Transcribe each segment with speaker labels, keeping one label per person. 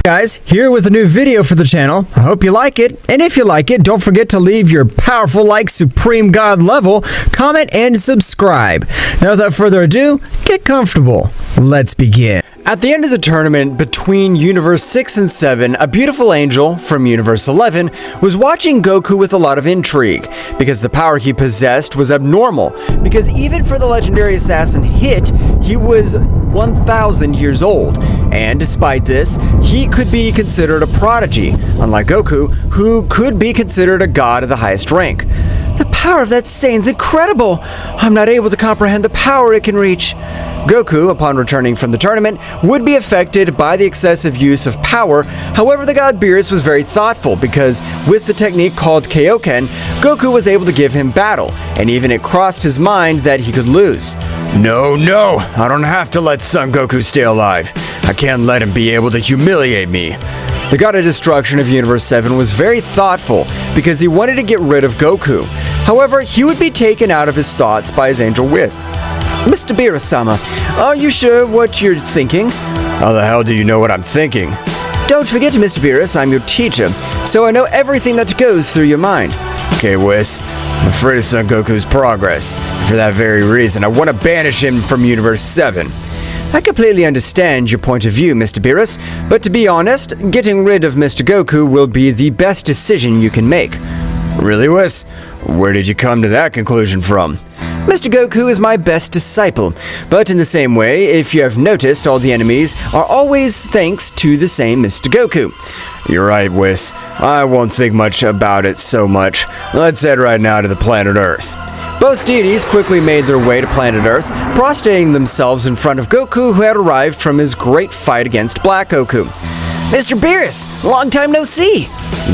Speaker 1: Guys, here with a new video for the channel. I hope you like it, and if you like it, don't forget to leave your powerful like Supreme God level, comment, and subscribe. Now without further ado, get comfortable. Let's begin. At the end of the tournament between Universe 6 and 7, a beautiful angel from Universe 11 was watching Goku with a lot of intrigue, because the power he possessed was abnormal, because even for the legendary assassin Hit, he was 1,000 years old, and despite this, he could be considered a prodigy, unlike Goku, who could be considered a god of the highest rank. The power of that Saiyan's incredible! I'm not able to comprehend the power it can reach. Goku, upon returning from the tournament, would be affected by the excessive use of power. However, the god Beerus was very thoughtful, because with the technique called Kaioken, Goku was able to give him battle, and even it crossed his mind that he could lose. No, I don't have to let Son Goku stay alive. I can't let him be able to humiliate me. The god of destruction of Universe 7 was very thoughtful because he wanted to get rid of Goku. However, he would be taken out of his thoughts by his angel Wiz. Mr. Beerus-sama, are you sure what you're thinking? How the hell do you know what I'm thinking? Don't forget, Mr. Beerus, I'm your teacher, so I know everything that goes through your mind. Okay, Wiz, I'm afraid of Son Goku's progress. And for that very reason, I want to banish him from Universe 7. I completely understand your point of view, Mr. Beerus, but to be honest, getting rid of Mr. Goku will be the best decision you can make. Really, Wiz? Where did you come to that conclusion from? Mr. Goku is my best disciple, but in the same way, if you have noticed, all the enemies are always thanks to the same Mr. Goku. You're right, Wiz. I won't think much about it so much. Let's head right now to the planet Earth. Both deities quickly made their way to planet Earth, prostrating themselves in front of Goku, who had arrived from his great fight against Black Goku. Mr. Beerus, long time no see!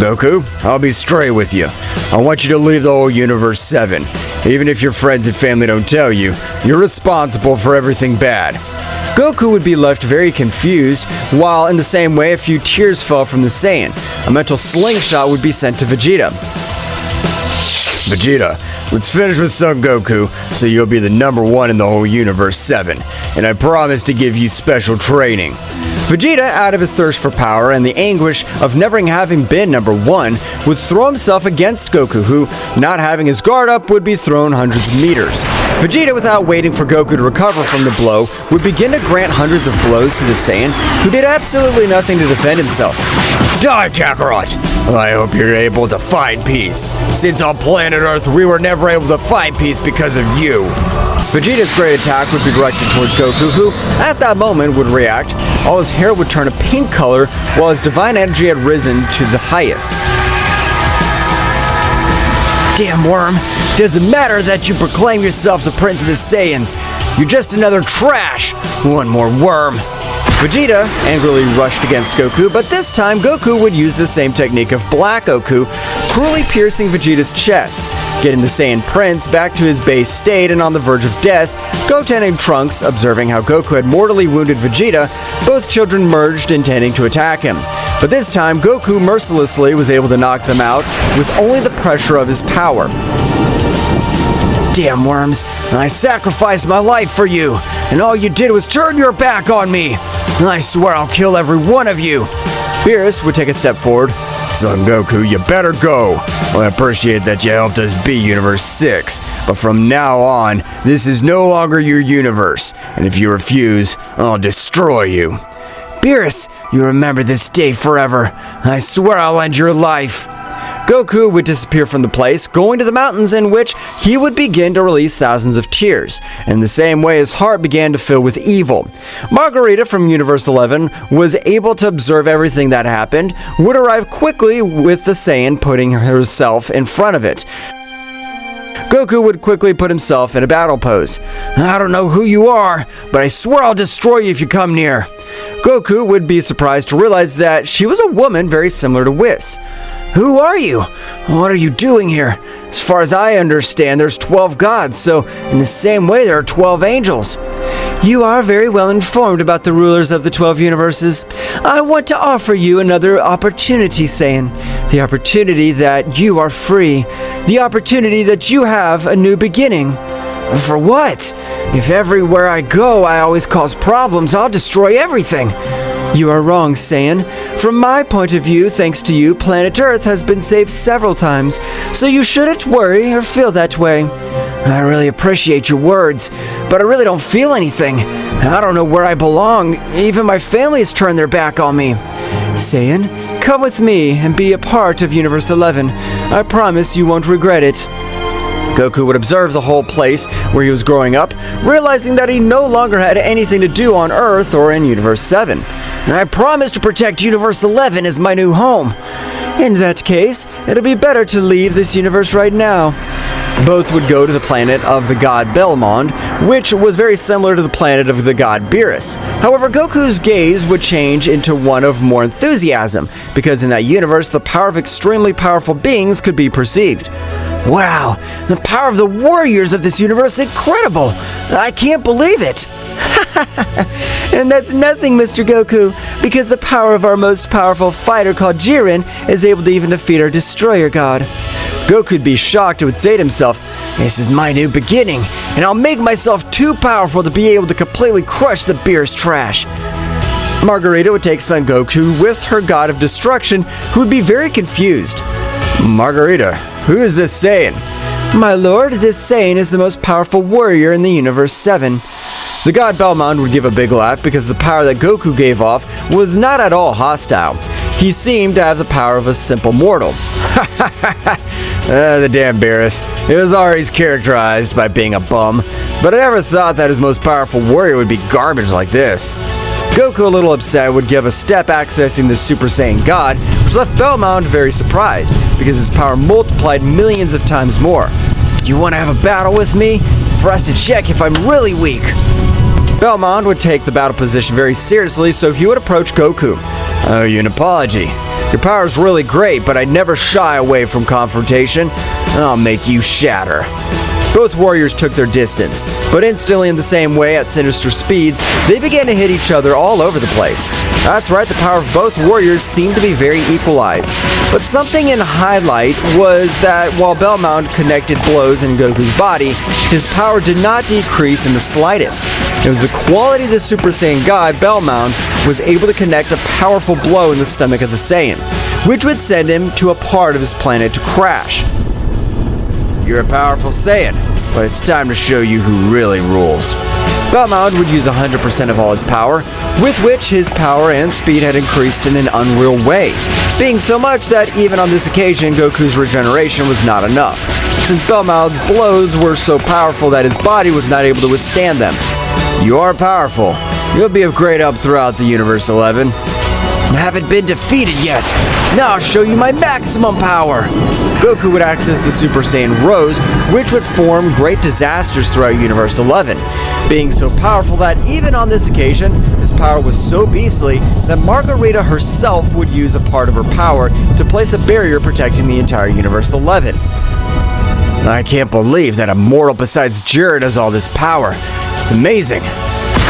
Speaker 1: Goku, I'll be straight with you. I want you to leave the whole Universe 7. Even if your friends and family don't tell you, you're responsible for everything bad. Goku would be left very confused, while in the same way a few tears fell from the Saiyan. A mental slingshot would be sent to Vegeta. Vegeta, let's finish with Son Goku, so you'll be the #1 in the whole Universe 7, and I promise to give you special training. Vegeta, out of his thirst for power and the anguish of never having been #1, would throw himself against Goku, who, not having his guard up, would be thrown hundreds of meters. Vegeta, without waiting for Goku to recover from the blow, would begin to grant hundreds of blows to the Saiyan, who did absolutely nothing to defend himself. Die, Kakarot! I hope you're able to find peace. Since on planet Earth we were never able to find peace because of you. Vegeta's great attack would be directed towards Goku, who, at that moment, would react. All his hair would turn a pink color, while his divine energy had risen to the highest. Damn worm! Doesn't matter that you proclaim yourself the Prince of the Saiyans. You're just another trash! One more worm! Vegeta angrily rushed against Goku, but this time Goku would use the same technique of Black Goku, cruelly piercing Vegeta's chest, getting the Saiyan Prince back to his base state and on the verge of death. Goten and Trunks, observing how Goku had mortally wounded Vegeta, both children merged intending to attack him. But this time, Goku mercilessly was able to knock them out with only the pressure of his power. Damn worms, I sacrificed my life for you, and all you did was turn your back on me. I swear I'll kill every one of you. Beerus would take a step forward. Son Goku, you better go. Well, I appreciate that you helped us beat Universe 6, but from now on, this is no longer your universe, and if you refuse, I'll destroy you. Beerus, you remember this day forever. I swear I'll end your life. Goku would disappear from the place, going to the mountains, in which he would begin to release thousands of tears. In the same way, his heart began to fill with evil. Marcarita from Universe 11 was able to observe everything that happened, would arrive quickly with the Saiyan putting herself in front of it. Goku would quickly put himself in a battle pose. I don't know who you are, but I swear I'll destroy you if you come near. Goku would be surprised to realize that she was a woman very similar to Whis. Who are you? What are you doing here? As far as I understand, there's 12 gods, so in the same way there are 12 angels. You are very well informed about the rulers of the 12 universes. I want to offer you another opportunity, Saiyan. The opportunity that you are free. The opportunity that you have a new beginning. For what? If everywhere I go I always cause problems, I'll destroy everything. You are wrong, Saiyan. From my point of view, thanks to you, planet Earth has been saved several times, so you shouldn't worry or feel that way. I really appreciate your words, but I really don't feel anything. I don't know where I belong. Even my family has turned their back on me. Saiyan, come with me and be a part of Universe 11. I promise you won't regret it. Goku would observe the whole place where he was growing up, realizing that he no longer had anything to do on Earth or in Universe 7. I promise to protect Universe 11 as my new home. In that case, it'll be better to leave this universe right now. Both would go to the planet of the god Belmod, which was very similar to the planet of the god Beerus. However, Goku's gaze would change into one of more enthusiasm, because in that universe, the power of extremely powerful beings could be perceived. Wow, the power of the warriors of this universe is incredible! I can't believe it! And that's nothing, Mr. Goku, because the power of our most powerful fighter called Jiren is able to even defeat our destroyer god. Goku'd be shocked and would say to himself, this is my new beginning, and I'll make myself too powerful to be able to completely crush the Beerus trash. Marcarita would take Son Goku with her god of destruction, who would be very confused. Marcarita, who is this Saiyan? My lord, this Saiyan is the most powerful warrior in the Universe 7. The god Belmod would give a big laugh because the power that Goku gave off was not at all hostile. He seemed to have the power of a simple mortal. The damn Beerus. It was always characterized by being a bum, but I never thought that his most powerful warrior would be garbage like this. Goku, a little upset, would give a step accessing the Super Saiyan God, which left Belmod very surprised, because his power multiplied millions of times more. Do you want to have a battle with me? For us to check if I'm really weak. Belmod would take the battle position very seriously, so he would approach Goku. Oh, you an apology. Your power's really great, but I never shy away from confrontation. I'll make you shatter. Both warriors took their distance, but instantly in the same way at sinister speeds, they began to hit each other all over the place. That's right, the power of both warriors seemed to be very equalized. But something in highlight was that while Belmod connected blows in Goku's body, his power did not decrease in the slightest. It was the quality of the Super Saiyan God, Belmod, was able to connect a powerful blow in the stomach of the Saiyan, which would send him to a part of his planet to crash. You're a powerful Saiyan, but it's time to show you who really rules. Belmod would use 100% of all his power, with which his power and speed had increased in an unreal way, being so much that even on this occasion Goku's regeneration was not enough, since Belmod's blows were so powerful that his body was not able to withstand them. You are powerful. You'll be of great help throughout the Universe 11. I haven't been defeated yet. Now I'll show you my maximum power. Goku would access the Super Saiyan Rose, which would form great disasters throughout Universe 11, being so powerful that even on this occasion, his power was so beastly that Marcarita herself would use a part of her power to place a barrier protecting the entire Universe 11. I can't believe that a mortal besides Jiren has all this power. It's amazing.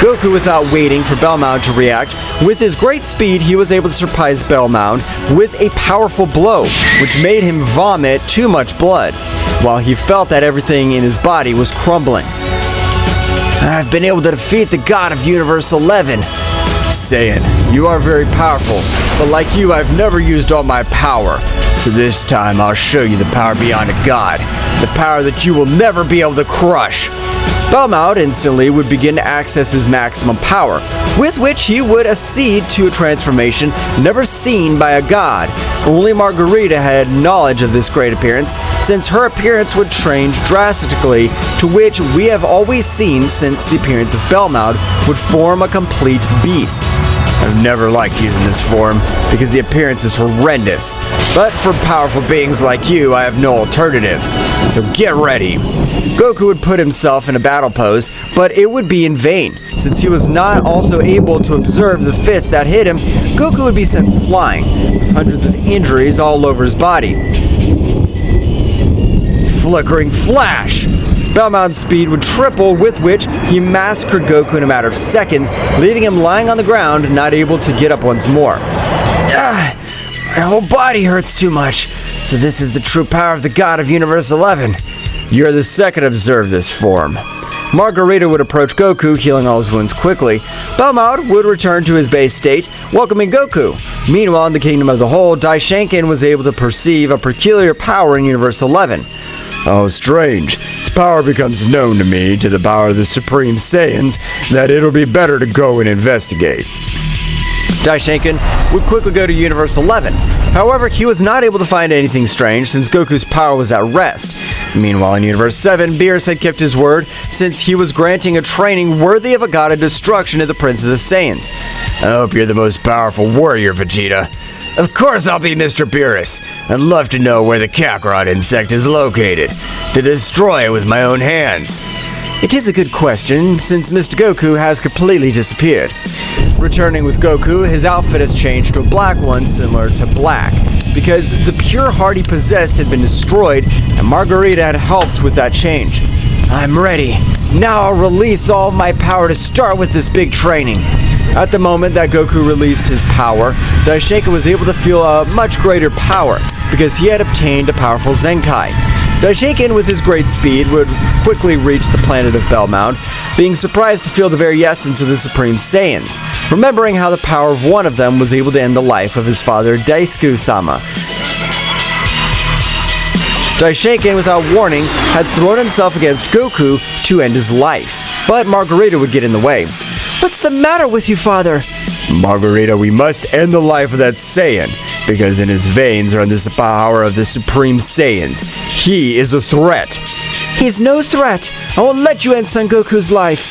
Speaker 1: Goku, without waiting for Belmod to react, with his great speed, he was able to surprise Belmod with a powerful blow, which made him vomit too much blood, while he felt that everything in his body was crumbling. I've been able to defeat the god of Universe 11. Saiyan, you are very powerful, but like you, I've never used all my power. So this time, I'll show you the power beyond a god, the power that you will never be able to crush. Belmod instantly would begin to access his maximum power, with which he would accede to a transformation never seen by a god. Only Marcarita had knowledge of this great appearance, since her appearance would change drastically, to which we have always seen since the appearance of Belmod would form a complete beast. I've never liked using this form because the appearance is horrendous. But for powerful beings like you, I have no alternative. So get ready. Goku would put himself in a battle pose, but it would be in vain. Since he was not also able to observe the fists that hit him, Goku would be sent flying, with hundreds of injuries all over his body. Flickering flash! Belmod's speed would triple, with which he massacred Goku in a matter of seconds, leaving him lying on the ground, not able to get up once more. My whole body hurts too much, so this is the true power of the God of Universe 11. You're the second to observe this form. Marcarita would approach Goku, healing all his wounds quickly. Belmod would return to his base state, welcoming Goku. Meanwhile, in the Kingdom of the Whole, Daishenkin was able to perceive a peculiar power in Universe 11. Oh, strange. Its power becomes known to me, to the power of the Supreme Saiyans, that it'll be better to go and investigate. Daishenkin would quickly go to Universe 11. However, he was not able to find anything strange since Goku's power was at rest. Meanwhile, in Universe 7, Beerus had kept his word since he was granting a training worthy of a god of destruction to the Prince of the Saiyans. I hope you're the most powerful warrior, Vegeta. Of course I'll be Mr. Beerus. I'd love to know where the Kakarot insect is located, to destroy it with my own hands. It is a good question, since Mr. Goku has completely disappeared. Returning with Goku, his outfit has changed to a black one similar to black, because the pure heart he possessed had been destroyed, and Marcarita had helped with that change. I'm ready. Now I'll release all of my power to start with this big training. At the moment that Goku released his power, Daishenkin was able to feel a much greater power, because he had obtained a powerful Zenkai. Daishenkin, with his great speed, would quickly reach the planet of Belmod, being surprised to feel the very essence of the Supreme Saiyans, remembering how the power of one of them was able to end the life of his father, Daisuke-sama. Daishenkin, without warning, had thrown himself against Goku to end his life, but Marcarita would get in the way. What's the matter with you, father? Marcarita, we must end the life of that Saiyan, because in his veins are the power of the Supreme Saiyans. He is a threat. He's no threat. I won't let you end Son Goku's life.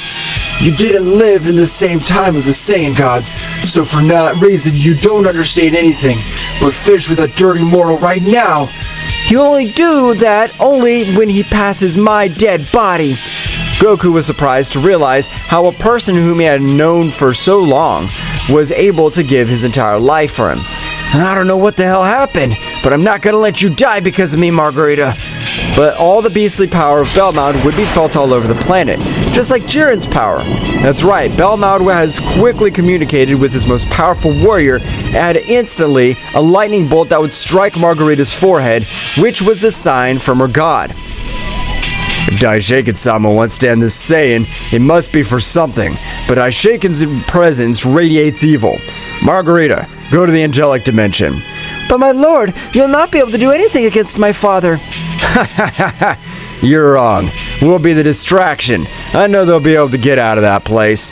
Speaker 1: You didn't live in the same time as the Saiyan gods, so for that reason you don't understand anything. But fish with a dirty mortal right now. He'll only do that only when he passes my dead body. Goku was surprised to realize how a person whom he had known for so long was able to give his entire life for him. I don't know what the hell happened, but I'm not gonna let you die because of me, Margarita. But all the beastly power of Belmod would be felt all over the planet, just like Jiren's power. That's right, Belmod has quickly communicated with his most powerful warrior and instantly a lightning bolt that would strike Margarita's forehead, which was the sign from her god. If Daishenkin-sama wants to end this Saiyan, it must be for something, but Daishenkin's presence radiates evil. Margarita, go to the angelic dimension. But my lord, you'll not be able to do anything against my father. You're wrong. We'll be the distraction. I know they'll be able to get out of that place.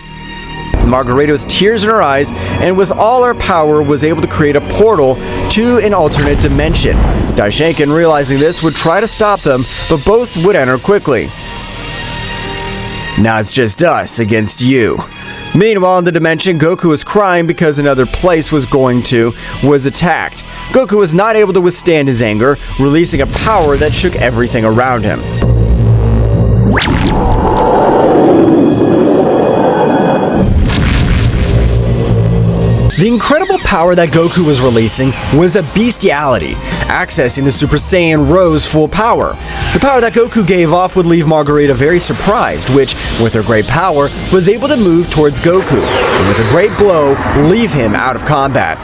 Speaker 1: Margarita, with tears in her eyes and with all her power, was able to create a portal to an alternate dimension. Daishenkin, realizing this, would try to stop them, but both would enter quickly. Now it's just us against you. Meanwhile, in the dimension, Goku was crying because another place was attacked. Goku was not able to withstand his anger, releasing a power that shook everything around him. The incredible power that Goku was releasing was a bestiality, accessing the Super Saiyan Rose full power. The power that Goku gave off would leave Margarita very surprised, which, with her great power, was able to move towards Goku, and with a great blow, leave him out of combat.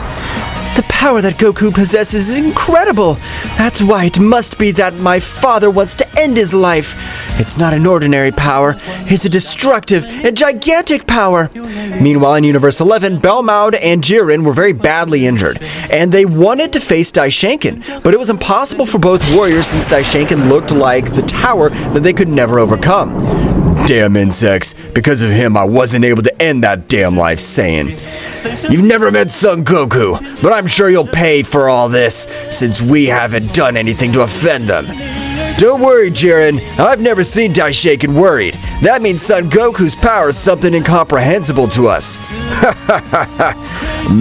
Speaker 1: The power that Goku possesses is incredible. That's why it must be that my father wants to end his life. It's not an ordinary power. It's a destructive and gigantic power. Meanwhile, in Universe 11, Belmod and Jiren were very badly injured, and they wanted to face Daishenkin, but it was impossible for both warriors since Daishenkin looked like the tower that they could never overcome. Damn insects. Because of him, I wasn't able to end that damn life Saiyan. You've never met Son Goku, but I'm sure you'll pay for all this, since we haven't done anything to offend them. Don't worry, Jiren. I've never seen Daishenkin worried. That means Son Goku's power is something incomprehensible to us.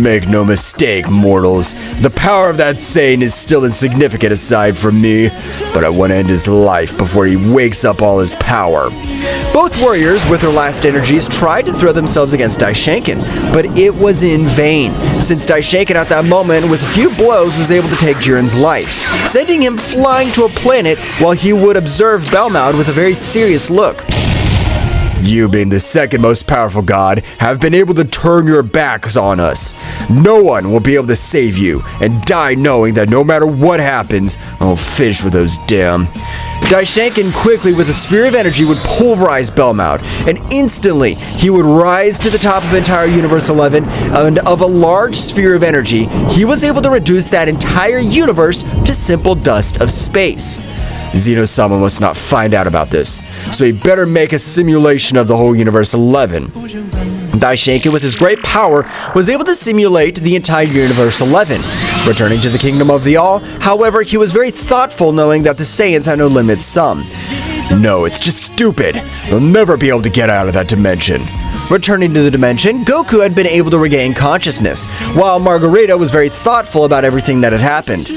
Speaker 2: Make no mistake, mortals. The power of that Saiyan is still insignificant aside from me, but I want to end his life before he wakes up all his power.
Speaker 1: Both warriors, with their last energies, tried to throw themselves against Daishankin, but it was in vain, since Daishankin at that moment, with a few blows, was able to take Jiren's life, sending him flying to a planet while he would observe Belmod with a very serious look.
Speaker 2: You, being the second most powerful god, have been able to turn your backs on us. No one will be able to save you, and die knowing that no matter what happens, I'll finish with those damn.
Speaker 1: Daishankin quickly, with a sphere of energy, would pulverize Belmod, and instantly he would rise to the top of entire Universe 11, and of a large sphere of energy, he was able to reduce that entire universe to simple dust of space.
Speaker 2: Zeno-sama must not find out about this, so he better make a simulation of the whole Universe 11.
Speaker 1: Daishankin, with his great power, was able to simulate the entire Universe 11. Returning to the Kingdom of the All, however, he was very thoughtful, knowing that the Saiyans had no limit sum.
Speaker 2: No, it's just stupid. They'll never be able to get out of that dimension.
Speaker 1: Returning to the dimension, Goku had been able to regain consciousness, while Marcarita was very thoughtful about everything that had happened.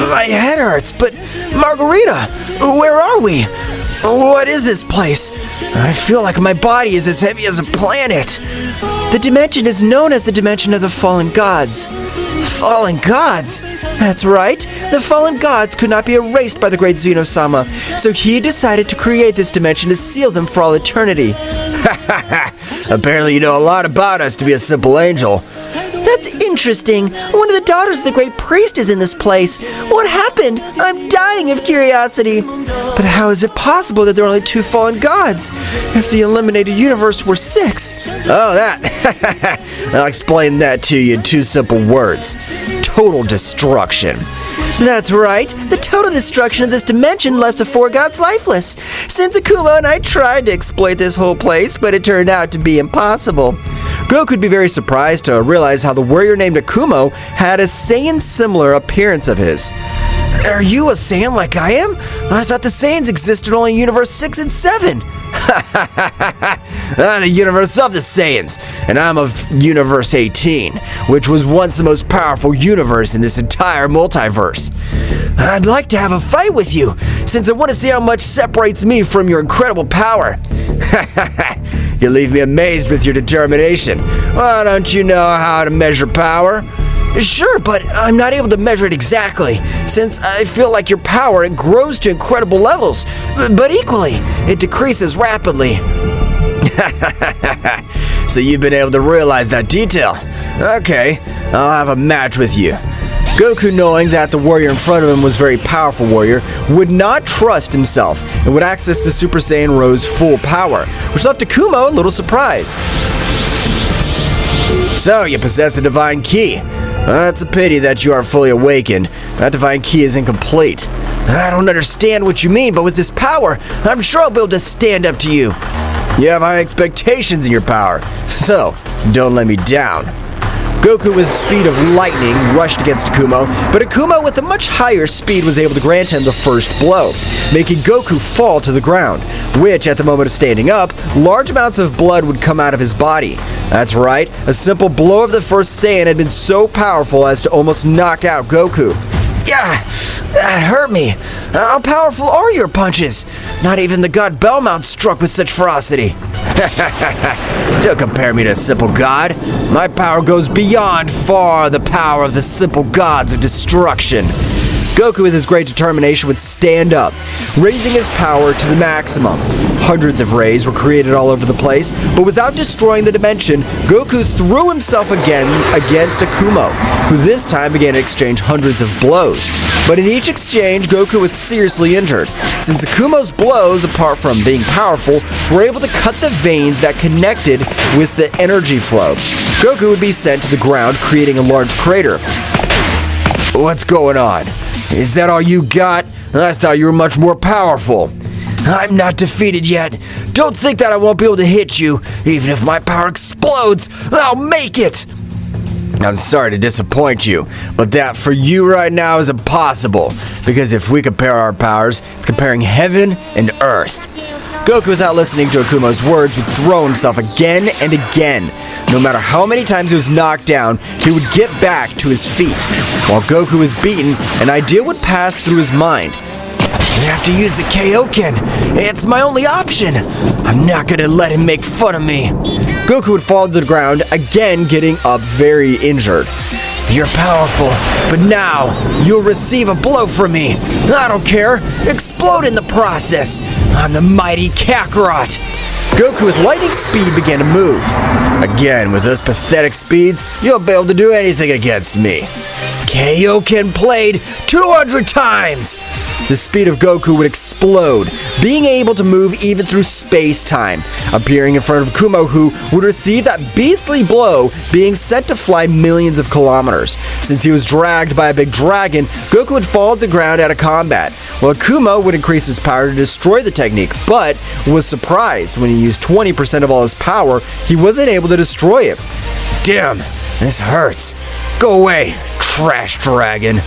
Speaker 1: My head hurts, but Marcarita, where are we? What is this place? I feel like my body is as heavy as a planet. The dimension is known as the dimension of the fallen gods. Fallen gods? That's right. The fallen gods could not be erased by the great Zeno-sama, so he decided to create this dimension to seal them for all eternity.
Speaker 2: Apparently you know a lot about us to be a simple angel.
Speaker 3: That's interesting. One of the daughters of the great priest is in this place. What happened? I'm dying of curiosity.
Speaker 1: But how is it possible that there are only 2 fallen gods? If the eliminated universe were 6?
Speaker 2: Oh, that. I'll explain that to you in 2 simple words. Total destruction.
Speaker 3: That's right. The total destruction of this dimension left the 4 gods lifeless. Since Akumo and I tried to exploit this whole place, but it turned out to be impossible.
Speaker 1: Goku would be very surprised to realize how the warrior named Akumo had a Saiyan similar appearance of his. Are you a Saiyan like I am? I thought the Saiyans existed only in Universe 6 and 7.
Speaker 2: I'm the universe of the Saiyans, and I'm of Universe 18, which was once the most powerful universe in this entire multiverse.
Speaker 1: I'd like to have a fight with you, since I want to see how much separates me from your incredible power.
Speaker 2: You leave me amazed with your determination. Why don't you know how to measure power?
Speaker 1: Sure, but I'm not able to measure it exactly, since I feel like your power, it grows to incredible levels, but equally, it decreases rapidly.
Speaker 2: So you've been able to realize that detail. Okay, I'll have a match with you.
Speaker 1: Goku, knowing that the warrior in front of him was a very powerful warrior, would not trust himself and would access the Super Saiyan Rose full power, which left Akumo a little surprised.
Speaker 2: So, you possess the Divine Key. It's a pity that you aren't fully awakened. That Divine Key is incomplete.
Speaker 1: I don't understand what you mean, but with this power, I'm sure I'll be able to stand up to you.
Speaker 2: You have high expectations in your power, so don't let me down.
Speaker 1: Goku, with the speed of lightning, rushed against Akumo, but Akumo, with a much higher speed, was able to grant him the first blow, making Goku fall to the ground, which, at the moment of standing up, large amounts of blood would come out of his body. That's right, a simple blow of the first Saiyan had been so powerful as to almost knock out Goku. Yeah, that hurt me. How powerful are your punches? Not even the god Belmod struck with such ferocity.
Speaker 2: Don't compare me to a simple god. My power goes beyond far the power of the simple gods of destruction.
Speaker 1: Goku, with his great determination, would stand up, raising his power to the maximum. Hundreds of rays were created all over the place, but without destroying the dimension, Goku threw himself again against Akumo, who this time began to exchange hundreds of blows. But in each exchange, Goku was seriously injured, since Akumo's blows, apart from being powerful, were able to cut the veins that connected with the energy flow. Goku would be sent to the ground, creating a large crater.
Speaker 2: What's going on? Is that all you got? I thought you were much more powerful.
Speaker 1: I'm not defeated yet. Don't think that I won't be able to hit you. Even if my power explodes, I'll make it.
Speaker 2: I'm sorry to disappoint you, but that for you right now is impossible. Because if we compare our powers, it's comparing heaven and earth. Goku, without listening to Akumo's words, would throw himself again and again. No matter how many times he was knocked down, he would get back to his feet. While Goku was beaten, an idea would pass through his mind. I have to use the Kaioken. It's my only option. I'm not gonna let him make fun of me. Goku would fall to the ground, again getting up very injured. You're powerful, but now you'll receive a blow from me. I don't care. Explode in the process. I'm the mighty Kakarot. Goku with lightning speed began to move. Again, with those pathetic speeds, you'll be able to do anything against me. Kaioken played 200 times! The speed of Goku would explode, being able to move even through space-time, appearing in front of Akumo, who would receive that beastly blow, being set to fly millions of kilometers. Since he was dragged by a big dragon, Goku would fall to the ground out of combat, while Akumo would increase his power to destroy the technique, but was surprised when he used 20% of all his power, he wasn't able to destroy it. Damn, this hurts. Go away, trash dragon.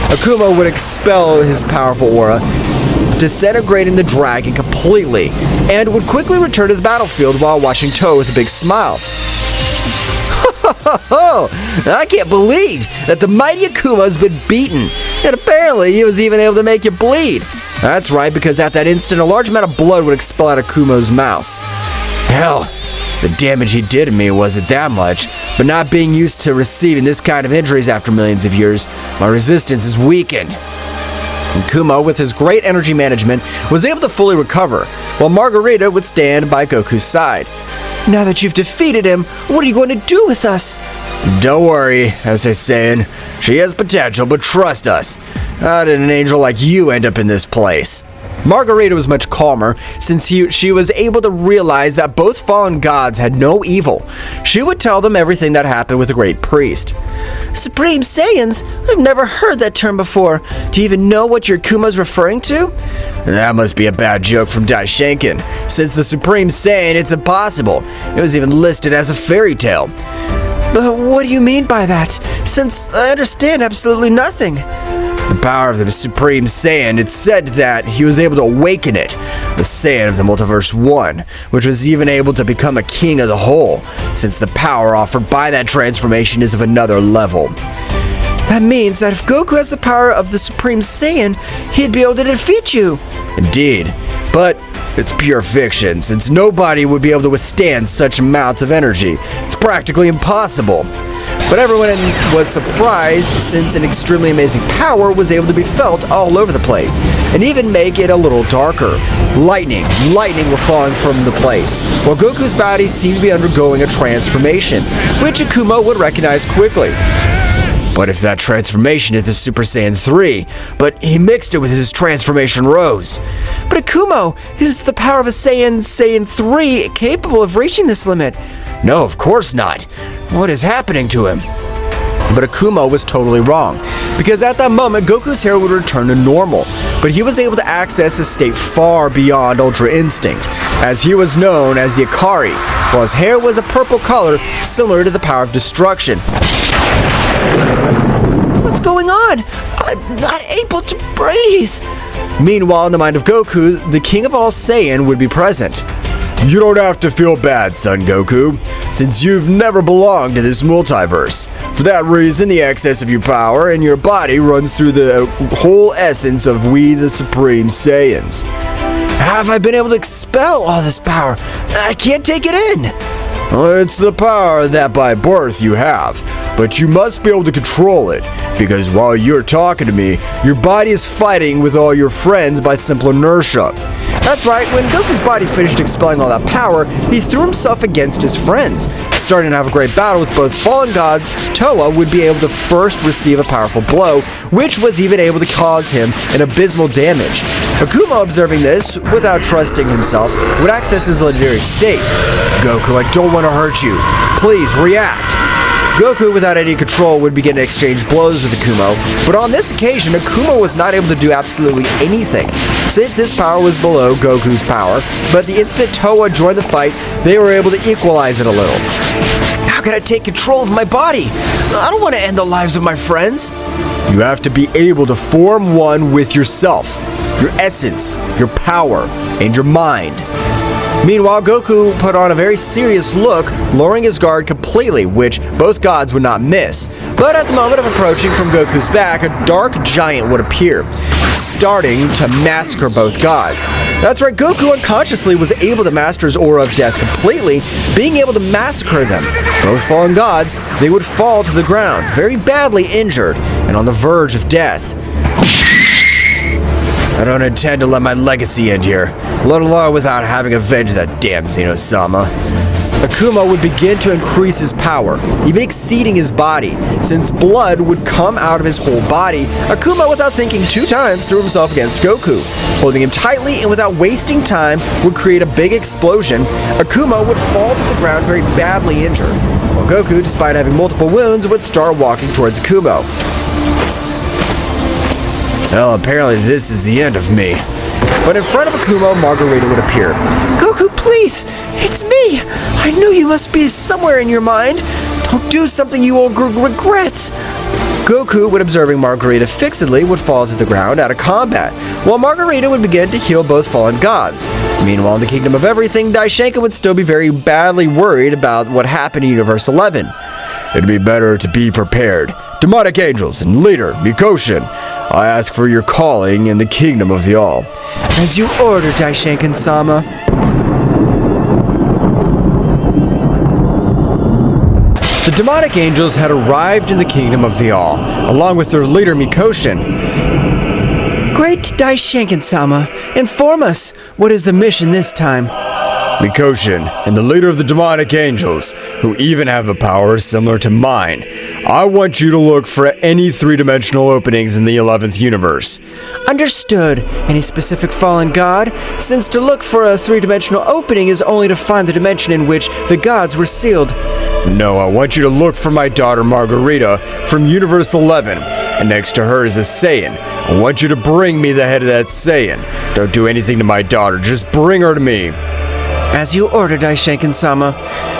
Speaker 2: Akumo would expel his powerful aura, disintegrating the dragon completely, and would quickly return to the battlefield while watching Toa with a big smile. I can't believe that the mighty Akumo's been beaten, and apparently he was even able to make you bleed. That's right, because at that instant, a large amount of blood would expel out of Akumo's mouth. Hell, the damage he did to me wasn't that much, but not being used to receiving this kind of injuries after millions of years, my resistance is weakened. And Akumo, with his great energy management, was able to fully recover, while Marcarita would stand by Goku's side. Now that you've defeated him, what are you going to do with us? Don't worry, as they saying. She has potential, but trust us. How did an angel like you end up in this place? Marcarita was much calmer, since she was able to realize that both fallen gods had no evil. She would tell them everything that happened with the great priest. Supreme Saiyans? I've never heard that term before. Do you even know what your Akumo's referring to? That must be a bad joke from Daishenkin. Since the Supreme Saiyan, it's impossible. It was even listed as a fairy tale. But what do you mean by that? Since I understand absolutely nothing. The power of the Supreme Saiyan, it's said that he was able to awaken it, the Saiyan of the Multiverse 1, which was even able to become a king of the whole, since the power offered by that transformation is of another level. That means that if Goku has the power of the Supreme Saiyan, he'd be able to defeat you. Indeed, but it's pure fiction, since nobody would be able to withstand such amounts of energy. It's practically impossible. But everyone was surprised, since an extremely amazing power was able to be felt all over the place, and even make it a little darker. Lightning were falling from the place, while Goku's body seemed to be undergoing a transformation, which Akumo would recognize quickly. But if that transformation is the Super Saiyan 3, but he mixed it with his transformation rose. But Akumo, is the power of a Saiyan 3 capable of reaching this limit? No, of course not. What is happening to him? But Akumo was totally wrong, because at that moment Goku's hair would return to normal, but he was able to access a state far beyond Ultra Instinct, as he was known as the Ikari, while his hair was a purple color similar to the power of destruction. What's going on? I'm not able to breathe. Meanwhile, in the mind of Goku, the King of all Saiyan would be present. You don't have to feel bad, son Goku, since you've never belonged to this multiverse. For that reason, the excess of your power in your body runs through the whole essence of we, the Supreme Saiyans. Have I been able to expel all this power? I can't take it in. It's the power that by birth you have, but you must be able to control it, because while you're talking to me, your body is fighting with all your friends by simple inertia. That's right, when Goku's body finished expelling all that power, he threw himself against his friends. Starting to have a great battle with both fallen gods, Toa would be able to first receive a powerful blow, which was even able to cause him an abysmal damage. Akumo, observing this, without trusting himself, would access his legendary state. Goku, I don't want to hurt you. Please, react. Goku, without any control, would begin to exchange blows with Akumo, but on this occasion, Akumo was not able to do absolutely anything, since his power was below Goku's power, but the instant Toa joined the fight, they were able to equalize it a little. How can I take control of my body? I don't want to end the lives of my friends. You have to be able to form one with yourself. your essence, your power, and your mind.
Speaker 1: Meanwhile, Goku put on a very serious look, lowering his guard completely, which both gods would not miss. But at the moment of approaching from Goku's back, a dark giant would appear, starting to massacre both gods. That's right, Goku unconsciously was able to master his aura of death completely, being able to massacre them. Both fallen gods, they would fall to the ground, very badly injured, and on the verge of death.
Speaker 2: I don't intend to let my legacy end here, let alone without having avenged that damn Zeno-sama.
Speaker 1: Akumo would begin to increase his power, even exceeding his body. Since blood would come out of his whole body, Akumo, without thinking 2 times, threw himself against Goku. Holding him tightly and without wasting time, would create a big explosion. Akumo would fall to the ground very badly injured, while Goku, despite having multiple wounds, would start walking towards Akumo.
Speaker 2: Well, apparently this is the end of me.
Speaker 1: But in front of Akumo, Marcarita would appear.
Speaker 3: Goku, please! It's me! I knew you must be somewhere in your mind. Don't do something you will regret.
Speaker 1: Goku, when observing Marcarita fixedly, would fall to the ground out of combat, while Marcarita would begin to heal both fallen gods. Meanwhile, in the Kingdom of Everything, Daishenka would still be very badly worried about what happened in Universe 11.
Speaker 2: It'd be better to be prepared. Demonic angels and leader, Mikoshin, I ask for your calling in the Kingdom of the All.
Speaker 1: As you order, Daishenkan-sama. The demonic angels had arrived in the Kingdom of the All, along with their leader Mikoshin. Great Daishenkan-sama, inform us, what is the mission this time?
Speaker 2: Mikoshin and the leader of the demonic angels, who even have a power similar to mine, I want you to look for any 3-dimensional openings in the 11th universe.
Speaker 1: Understood. Any specific fallen god? Since to look for a 3-dimensional opening is only to find the dimension in which the gods were sealed.
Speaker 2: No, I want you to look for my daughter Margarita from Universe 11, and next to her is a Saiyan. I want you to bring me the head of that Saiyan. Don't do anything to my daughter, just bring her to me.
Speaker 1: As you ordered, Daishenkan-sama.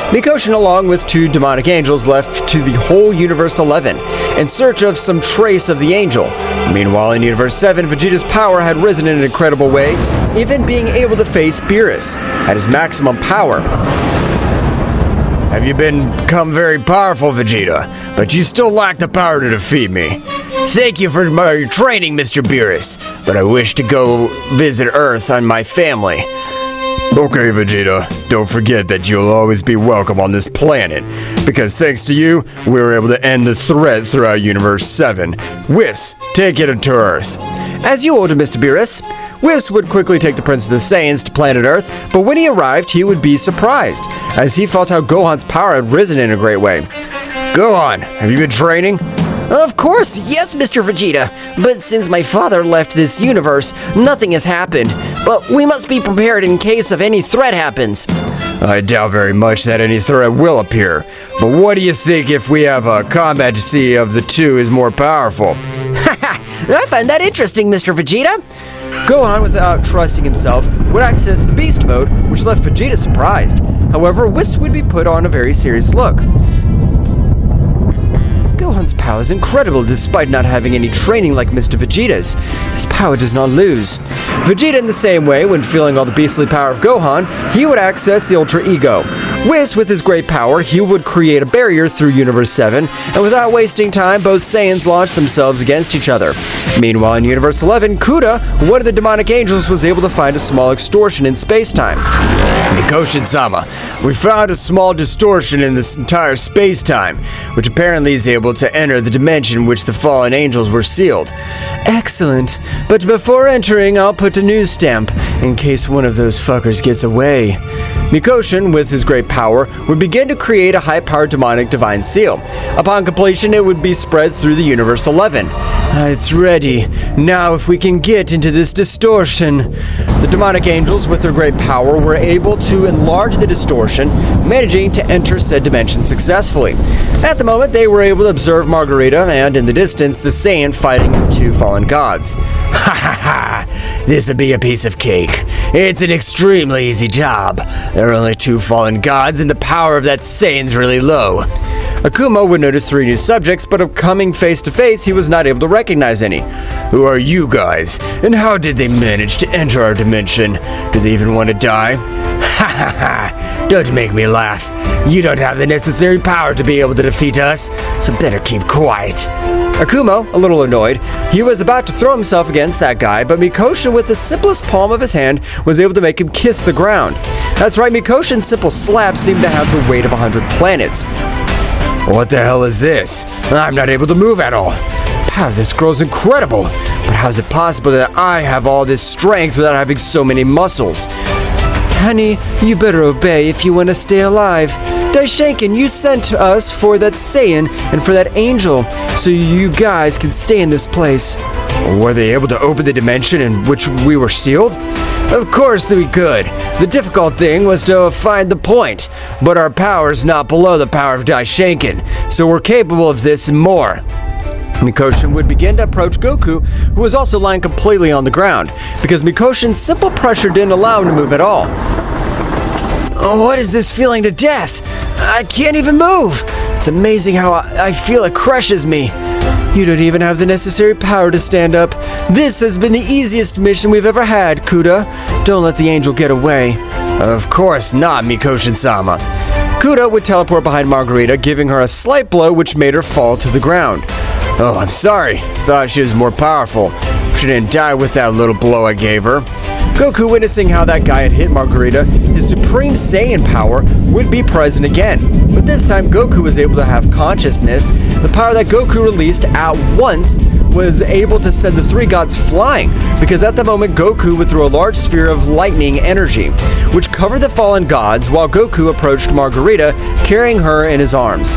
Speaker 1: Mikoshin, along with 2 demonic angels, left to the whole Universe 11 in search of some trace of the angel. Meanwhile, in Universe 7, Vegeta's power had risen in an incredible way, even being able to face Beerus at his maximum power.
Speaker 2: Have you become very powerful, Vegeta, but you still lack the power to defeat me. Thank you for your training, Mr. Beerus, but I wish to go visit Earth and my family. Okay, Vegeta, don't forget that you'll always be welcome on this planet, because thanks to you, we were able to end the threat throughout Universe 7. Whis, take it to Earth.
Speaker 1: As you ordered, Mr. Beerus. Whis would quickly take the Prince of the Saiyans to planet Earth, but when he arrived, he would be surprised, as he felt how Gohan's power had risen in a great way.
Speaker 2: Gohan, have you been training?
Speaker 3: Of course, yes, Mr. Vegeta. But since my father left this universe, nothing has happened. But we must be prepared in case of any threat happens.
Speaker 2: I doubt very much that any threat will appear. But what do you think if we have a combat to see of the 2 is more powerful?
Speaker 3: I find that interesting, Mr. Vegeta.
Speaker 1: Gohan, without trusting himself, would access the Beast Mode, which left Vegeta surprised. However, Whis would be put on a very serious look. Gohan's power is incredible despite not having any training like Mr. Vegeta's. His power does not lose. Vegeta, in the same way, when feeling all the beastly power of Gohan, he would access the Ultra Ego. Whis, with his great power, he would create a barrier through Universe 7, and without wasting time, both Saiyans launched themselves against each other. Meanwhile, in Universe 11, Kuda, one of the demonic angels, was able to find a small extortion in space-time.
Speaker 2: Mikoshin-sama, we found a small distortion in this entire space-time, which apparently is able to enter the dimension which the fallen angels were sealed.
Speaker 1: Excellent. But before entering, I'll put a news stamp, in case one of those fuckers gets away. Mikoshin, with his great power, would begin to create a high-powered demonic divine seal. Upon completion, it would be spread through the Universe 11. It's ready. Now, if we can get into this distortion. The demonic angels, with their great power, were able to enlarge the distortion, managing to enter said dimension successfully. At the moment, they were able to observe Margarita and, in the distance, the Saiyan fighting with 2 fallen gods.
Speaker 2: Ha ha ha! This'll be a piece of cake. It's an extremely easy job. There are only 2 fallen gods, and the power of that Saiyan's really low.
Speaker 1: Akumo would notice 3 new subjects, but coming face to face, he was not able to recognize any.
Speaker 2: Who are you guys? And how did they manage to enter our dimension? Do they even want to die? Ha ha ha! Don't make me laugh. You don't have the necessary power to be able to defeat us, so better keep quiet.
Speaker 1: Akumo, a little annoyed, he was about to throw himself against that guy, but Mikoshin, with the simplest palm of his hand, was able to make him kiss the ground. That's right, Mikoshin's simple slap seemed to have the weight of 100 planets.
Speaker 2: What the hell is this? I'm not able to move at all. The power of this girl's incredible, but how is it possible that I have all this strength without having so many muscles?
Speaker 1: Honey, you better obey if you want to stay alive. Daishankin, you sent us for that Saiyan and for that angel, so you guys can stay in this place.
Speaker 2: Were they able to open the dimension in which we were sealed?
Speaker 1: Of course we could. The difficult thing was to find the point, but our power is not below the power of Daishankin, so we're capable of this and more. Mikoshin would begin to approach Goku, who was also lying completely on the ground, because Mikoshin's simple pressure didn't allow him to move at all. Oh, what is this feeling to death? I can't even move. It's amazing how I feel it crushes me. You don't even have the necessary power to stand up. This has been the easiest mission we've ever had, Kuda. Don't let the angel get away.
Speaker 2: Of course not, Mikoshin-sama.
Speaker 1: Kuda would teleport behind Marcarita, giving her a slight blow which made her fall to the ground.
Speaker 2: Oh, I'm sorry. Thought she was more powerful. She didn't die with that little blow I gave her.
Speaker 1: Goku, witnessing how that guy had hit Marcarita, his Supreme Saiyan power would be present again. But this time, Goku was able to have consciousness. The power that Goku released at once was able to send the 3 gods flying, because at the moment, Goku would throw a large sphere of lightning energy, which covered the fallen gods while Goku approached Marcarita, carrying her in his arms.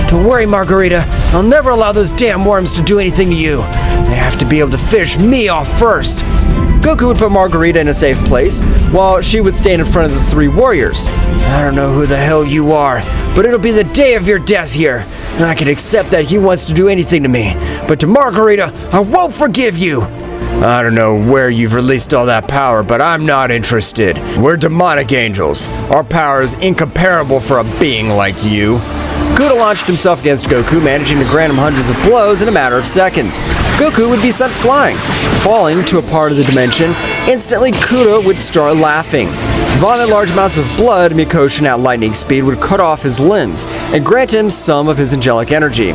Speaker 1: Don't worry, Marcarita. I'll never allow those damn worms to do anything to you. They have to be able to finish me off first. Goku would put Marcarita in a safe place, while she would stand in front of the 3 warriors. I don't know who the hell you are, but it'll be the day of your death here. I can accept that he wants to do anything to me, but to Marcarita, I won't forgive you.
Speaker 2: I don't know where you've released all that power, but I'm not interested. We're demonic angels. Our power is incomparable for a being like you.
Speaker 1: Kuda launched himself against Goku, managing to grant him hundreds of blows in a matter of seconds. Goku would be sent flying. Falling to a part of the dimension, instantly Kuda would start laughing. Vomit large amounts of blood, Mikoshin at lightning speed would cut off his limbs and grant him some of his angelic energy.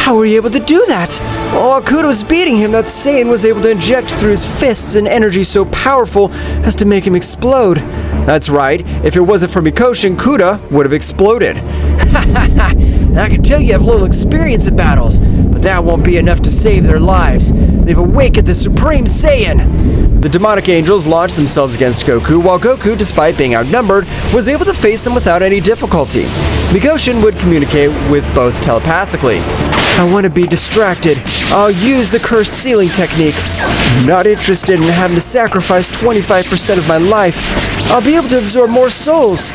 Speaker 1: How were you able to do that? While Kuda was beating him, that Saiyan was able to inject through his fists an energy so powerful as to make him explode. That's right, if it wasn't for Mikoshin, Kuda would have exploded. I can tell you have little experience in battles, but that won't be enough to save their lives. They've awakened the Supreme Saiyan. The demonic angels launched themselves against Goku, while Goku, despite being outnumbered, was able to face them without any difficulty. Mikoshin would communicate with both telepathically. I want to be distracted. I'll use the cursed sealing technique. I'm not interested in having to sacrifice 25% of my life. I'll be able to absorb more souls.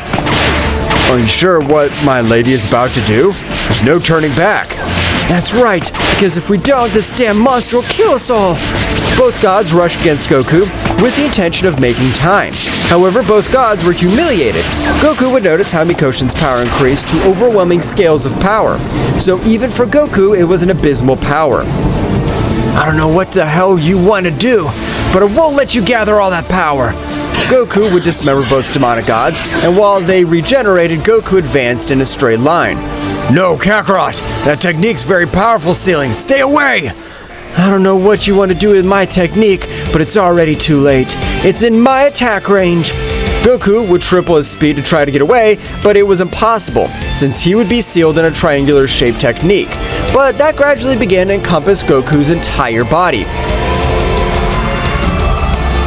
Speaker 2: Are you sure what my lady is about to do? There's no turning back.
Speaker 1: That's right, because if we don't, this damn monster will kill us all. Both gods rushed against Goku with the intention of making time. However, both gods were humiliated. Goku would notice how Mikoshin's power increased to overwhelming scales of power. So even for Goku, it was an abysmal power. I don't know what the hell you want to do, but I won't let you gather all that power. Goku would dismember both demonic gods, and while they regenerated, Goku advanced in a straight line.
Speaker 2: No, Kakarot! That technique's very powerful, Sealing. Stay away!
Speaker 1: I don't know what you want to do with my technique, but it's already too late. It's in my attack range. Goku would triple his speed to try to get away, but it was impossible, since he would be sealed in a triangular-shaped technique. But that gradually began to encompass Goku's entire body.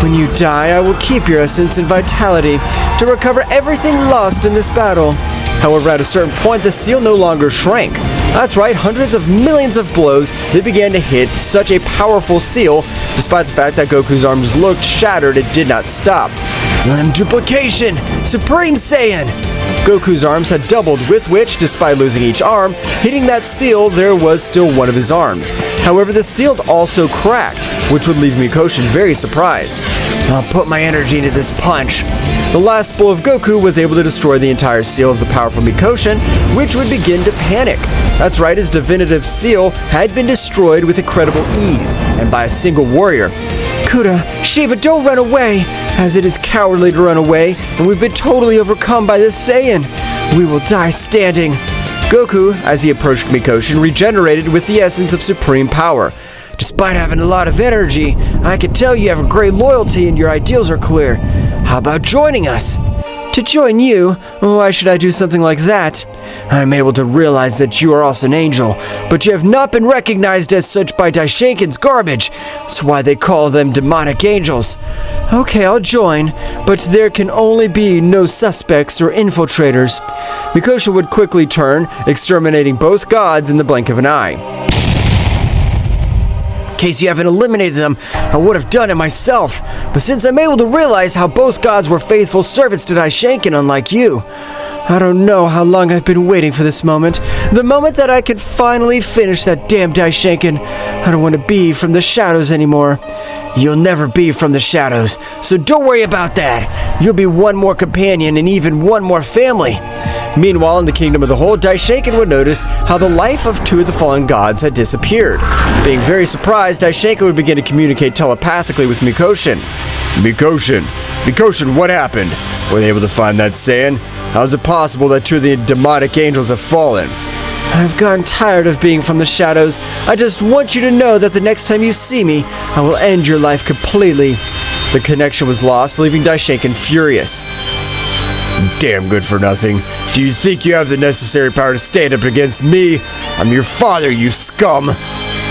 Speaker 1: When you die, I will keep your essence and vitality to recover everything lost in this battle. However, at a certain point, the seal no longer shrank. That's right, hundreds of millions of blows that began to hit such a powerful seal. Despite the fact that Goku's arms looked shattered, it did not stop.
Speaker 2: Duplication! Supreme Saiyan! Goku's arms had doubled, with which, despite losing each arm, hitting that seal, there was still one of his arms. However, the shield also cracked, which would leave Mikoshin very surprised. I'll put my energy into this punch. The last blow of Goku was able to destroy the entire seal of the powerful Mikoshin, which would begin to panic. That's right, his divinative seal had been destroyed with incredible ease, and by a single warrior. Kuda, Shiva, don't run away, as it is cowardly to run away, and we've been totally overcome by this Saiyan. We will die standing. Goku, as he approached Mikoshin, regenerated with the essence of supreme power. Despite having a lot of energy, I can tell you have a great loyalty and your ideals are clear. How about joining us? To join you? Why should I do something like that? I'm able to realize that you are also an angel, but you have not been recognized as such by Daishinkan's garbage. That's why they call them demonic angels. Okay, I'll join, but there can only be no suspects or infiltrators. Mikoshin would quickly turn, exterminating both gods in the blink of an eye. In case you haven't eliminated them, I would have done it myself. But since I'm able to realize how both gods were faithful servants to Daishinkan, unlike you, I don't know how long I've been waiting for this moment. The moment that I could finally finish that damn Daishinkan. I don't want to be from the shadows anymore. You'll never be from the shadows, so don't worry about that. You'll be one more companion and even one more family. Meanwhile, in the Kingdom of the Whole, Daishinkan would notice how the life of two of the fallen gods had disappeared. Being very surprised, Daishinkan would begin to communicate telepathically with Mikoshin. Mikoshin, what happened? Were they able to find that Saiyan? How is it possible that two of the demonic angels have fallen? I've gotten tired of being from the shadows. I just want you to know that the next time you see me, I will end your life completely. The connection was lost, leaving Daishinkan furious. Damn good for nothing. Do you think you have the necessary power to stand up against me? I'm your father, you scum!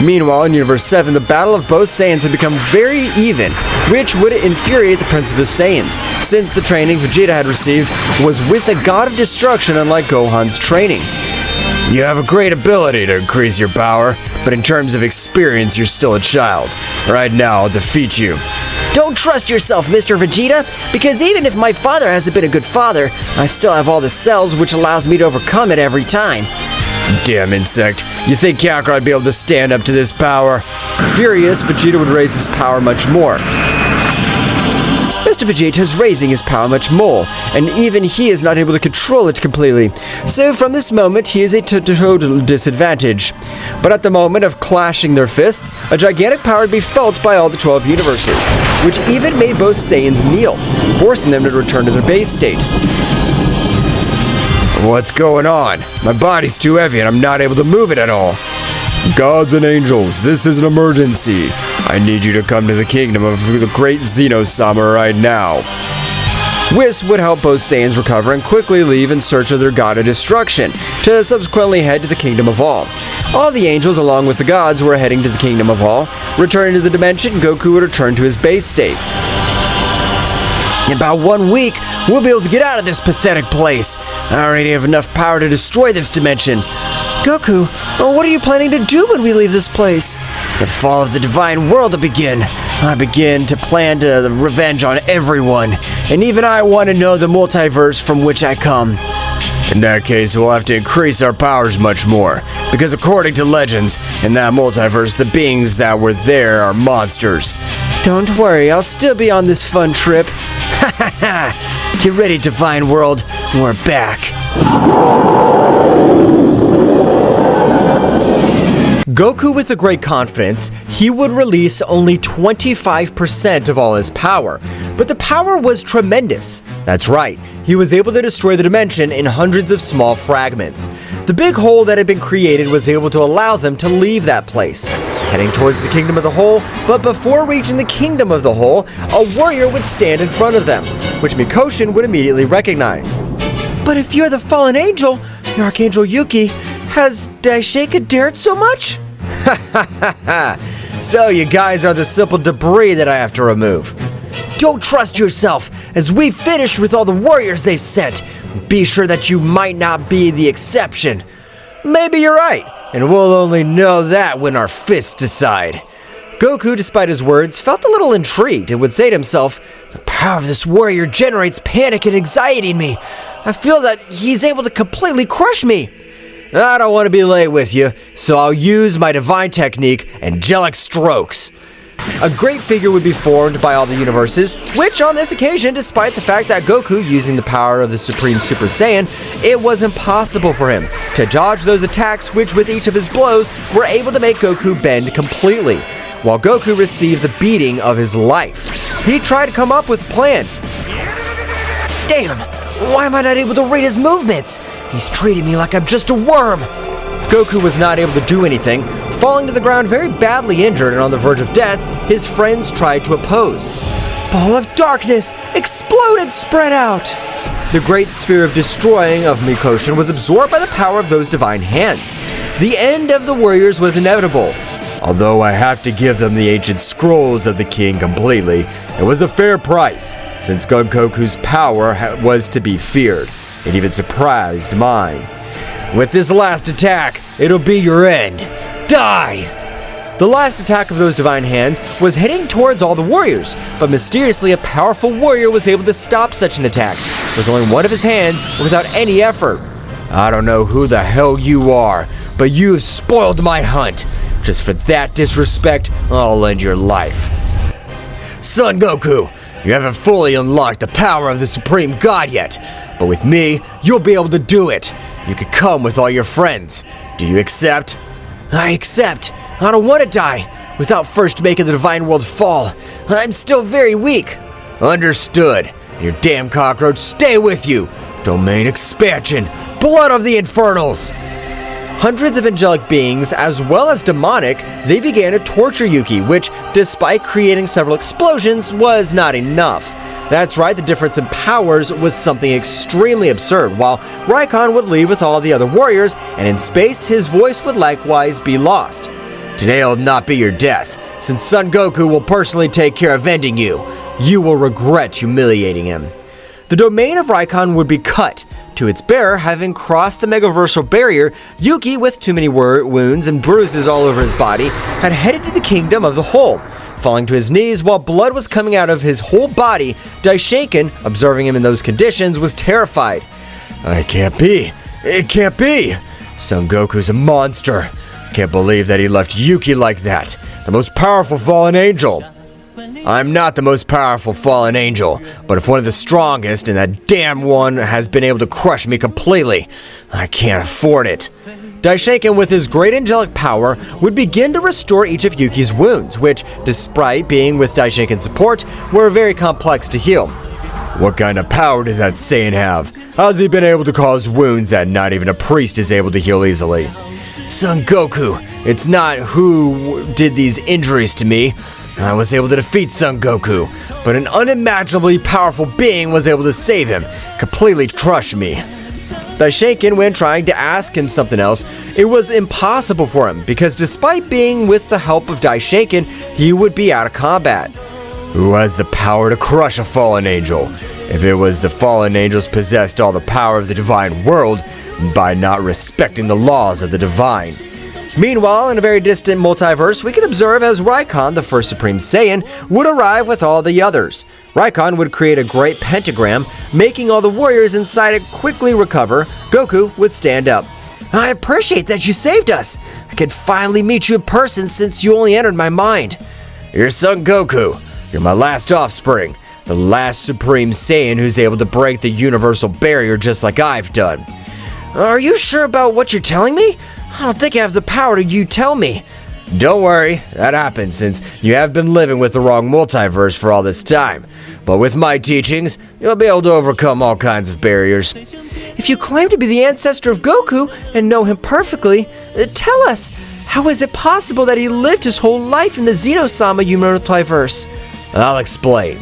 Speaker 2: Meanwhile, in Universe 7, the battle of both Saiyans had become very even, which would infuriate the Prince of the Saiyans, since the training Vegeta had received was with a god of destruction, unlike Gohan's training. You have a great ability to increase your power, but in terms of experience, you're still a child. Right now, I'll defeat you. Don't trust yourself, Mr. Vegeta, because even if my father hasn't been a good father, I still have all the cells which allows me to overcome it every time. Damn insect. You think Kakarot would be able to stand up to this power? Furious, Vegeta would raise his power much more. Mr. Vegeta is raising his power much more, and even he is not able to control it completely. So from this moment, he is at a total disadvantage. But at the moment of clashing their fists, a gigantic power would be felt by all the 12 universes, which even made both Saiyans kneel, forcing them to return to their base state. What's going on? My body's too heavy and I'm not able to move it at all. Gods and angels, this is an emergency. I need you to come to the kingdom of the great Zeno-sama right now. Whis would help both Saiyans recover and quickly leave in search of their god of destruction, to subsequently head to the Kingdom of All. All the angels, along with the gods, were heading to the Kingdom of All. Returning to the dimension, Goku would return to his base state. In about 1 week, we'll be able to get out of this pathetic place. I already have enough power to destroy this dimension. Goku, what are you planning to do when we leave this place? The fall of the divine world will begin. I begin to plan the revenge on everyone, and even I want to know the multiverse from which I come. In that case, we'll have to increase our powers much more, because according to legends, in that multiverse, the beings that were there are monsters. Don't worry, I'll still be on this fun trip. Ha ha ha! Get ready, divine world, we're back.
Speaker 1: Goku, with a great confidence, he would release only 25% of all his power, but the power was tremendous. That's right, he was able to destroy the dimension in hundreds of small fragments. The big hole that had been created was able to allow them to leave that place, heading towards the Kingdom of the Whole, but before reaching the Kingdom of the Whole, a warrior would stand in front of them, which Mikoshin would immediately recognize. But if you're the fallen angel, the Archangel Yuki, has Daishinkan dared so much? Ha ha ha ha! So you guys are the simple debris that I have to remove. Don't trust yourself, as we've finished with all the warriors they've sent. Be sure that you might not be the exception. Maybe you're right, and we'll only know that when our fists decide.
Speaker 3: Goku, despite his words, felt a little intrigued and would say to himself, "The power of this warrior generates panic and anxiety in me. I feel that he's able to completely crush me. I don't want to be late with you, so I'll use my divine technique, Angelic Strokes." A great figure would be formed by all the universes, which on this occasion, despite the fact that Goku using the power of the Supreme Super Saiyan, it was impossible for him to dodge those attacks which with each of his blows were able to make Goku bend completely, while Goku received the beating of his life. He tried to come up with a plan. Damn, why am I not able to read his movements? He's treating me like I'm just a worm. Goku was not able to do anything, falling to the ground very badly injured and on the verge of death. His friends tried to oppose. Ball of darkness, exploded, spread out. The great sphere of destroying of Mikoshin was absorbed by the power of those divine hands. The end of the warriors was inevitable.
Speaker 2: Although I have to give them the ancient scrolls of the king completely, it was a fair price, since Goku's power was to be feared. It even surprised mine. With this last attack, it'll be your end. Die! The last attack of those divine hands was heading towards all the warriors, but mysteriously a powerful warrior was able to stop such an attack, with only one of his hands without any effort. I don't know who the hell you are, but you've spoiled my hunt. Just for that disrespect, I'll end your life. Son Goku, you haven't fully unlocked the power of the Supreme God yet, but with me, you'll be able to do it. You could come with all your friends. Do you accept? I accept. I don't want to die without first making the divine world fall. I'm still very weak. Understood. Your damn cockroach stay with you. Domain expansion. Blood of the Infernals. Hundreds of angelic beings, as well as demonic, they began to torture Yuki, which, despite creating several explosions, was not enough. That's right, the difference in powers was something extremely absurd. While Ryon would leave with all the other warriors, and in space, his voice would likewise be lost. Today'll not be your death, since Son Goku will personally take care of ending you. You will regret humiliating him. The domain of Ryon would be cut, to its bearer having crossed the megaversal barrier. Yuki, with too many wounds and bruises all over his body, had headed to the kingdom of the whole. Falling to his knees while blood was coming out of his whole body, Daishinkan, observing him in those conditions, was terrified. It can't be. It can't be. Son Goku's a monster. Can't believe that he left Yuki like that. The most powerful fallen angel. I'm not the most powerful fallen angel, but if one of the strongest, and that damn one has been able to crush me completely, I can't afford it. Daishinkan, with his great angelic power, would begin to restore each of Yuki's wounds, which, despite being with Daishinkan's support, were very complex to heal. What kind of power does that Saiyan have? How's he been able to cause wounds that not even a priest is able to heal easily? Son Goku, it's not who did these injuries to me. I was able to defeat Son Goku, but an unimaginably powerful being was able to save him, completely crush me. Daishinkan, when trying to ask him something else, it was impossible for him, because despite being with the help of Daishinkan, he would be out of combat. Who has the power to crush a fallen angel? If it was the fallen angels possessed all the power of the divine world by not respecting the laws of the divine. Meanwhile, in a very distant multiverse, we can observe as Ryon, the first Supreme Saiyan, would arrive with all the others. Ryon would create a great pentagram, making all the warriors inside it quickly recover. Goku would stand up. I appreciate that you saved us. I could finally meet you in person since you only entered my mind. You're Son Goku. You're my last offspring. The last Supreme Saiyan who's able to break the universal barrier just like I've done. Are you sure about what you're telling me? I don't think I have the power to you tell me. Don't worry, that happens since you have been living with the wrong multiverse for all this time. But with my teachings, you'll be able to overcome all kinds of barriers. If you claim to be the ancestor of Goku and know him perfectly, tell us, how is it possible that he lived his whole life in the Zeno-sama multiverse? I'll explain.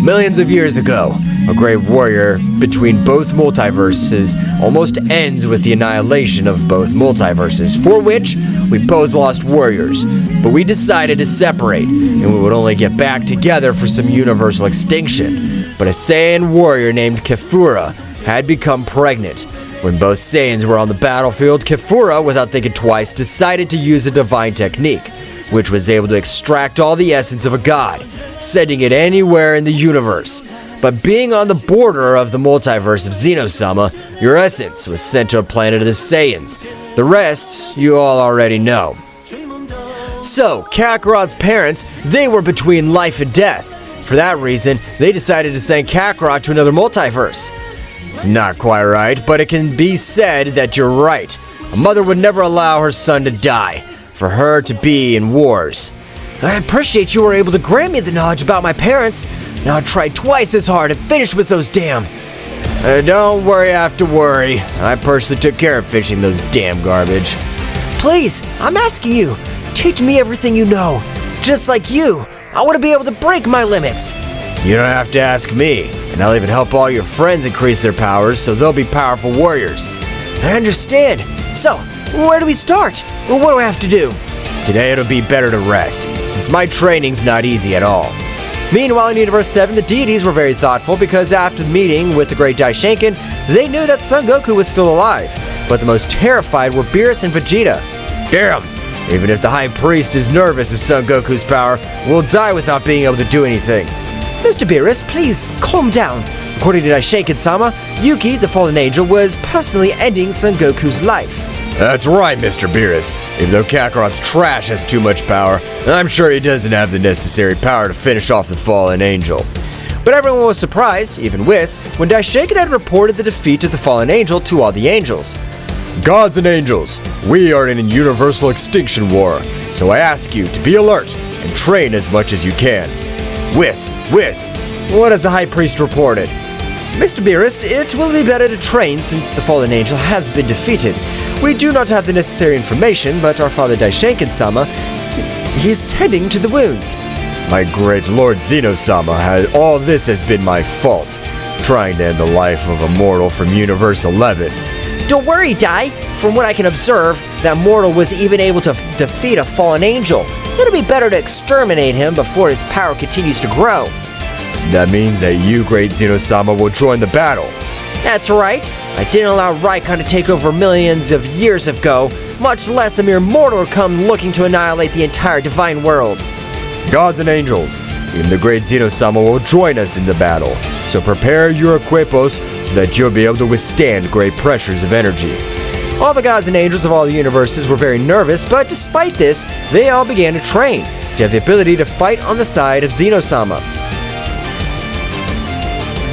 Speaker 2: Millions of years ago, a great warrior between both multiverses almost ends with the annihilation of both multiverses, for which we both lost warriors. But we decided to separate, and we would only get back together for some universal extinction. But a Saiyan warrior named Kefura had become pregnant. When both Saiyans were on the battlefield, Kefura, without thinking twice, decided to use a divine technique.
Speaker 3: which was able to extract all the essence of a god, sending it anywhere in the universe. But being on the border of the multiverse of Zeno-sama, your essence was sent to a planet of the Saiyans. The rest, you all already know. So, Kakarot's parents, they were between life and death. For that reason, they decided to send Kakarot to another multiverse. It's not quite right, but it can be said that you're right. A mother would never allow her son to die, for her to be in wars. I appreciate you were able to grant me the knowledge about my parents. Now I tried twice as hard to finish with those damn... don't worry, I have to worry. I personally took care of finishing those damn garbage. Please, I'm asking you, teach me everything you know. Just like you, I want to be able to break my limits. You don't have to ask me, and I'll even help all your friends increase their powers so they'll be powerful warriors. I understand. So, where do we start? What do I have to do? Today it'll be better to rest, since my training's not easy at all. Meanwhile, in Universe 7, the deities were very thoughtful because after the meeting with the Great Daishinkan, they knew that Son Goku was still alive. But the most terrified were Beerus and Vegeta. Damn! Even if the High Priest is nervous of Son Goku's power, we'll die without being able to do anything. Mr. Beerus, please calm down. According to Daishinkan-sama, Yuki, the fallen angel, was personally ending Son Goku's life. That's right, Mr. Beerus. Even though Kakarot's trash has too much power, I'm sure he doesn't have the necessary power to finish off the fallen angel. But everyone was surprised, even Whis, when Daishinkan had reported the defeat of the fallen angel to all the angels. Gods and angels, we are in a universal extinction war, so I ask you to be alert and train as much as you can. Whis, what has the High Priest reported? Mr. Beerus, it will be better to train since the fallen angel has been defeated. We do not have the necessary information, but our father Daishinkan-sama, he's tending to the wounds. My great Lord Zeno-sama, all this has been my fault, trying to end the life of a mortal from Universe 11. Don't worry, Dai. From what I can observe, that mortal was even able to defeat a fallen angel. It'll be better to exterminate him before his power continues to grow. That means that you, great Zeno-sama, will join the battle. That's right. I didn't allow Ryon to take over millions of years ago, much less a mere mortal to come looking to annihilate the entire divine world. Gods and angels, even the great Zeno-sama will join us in the battle, so prepare your equipos so that you'll be able to withstand great pressures of energy. All the gods and angels of all the universes were very nervous, but despite this, they all began to train to have the ability to fight on the side of Zeno-sama.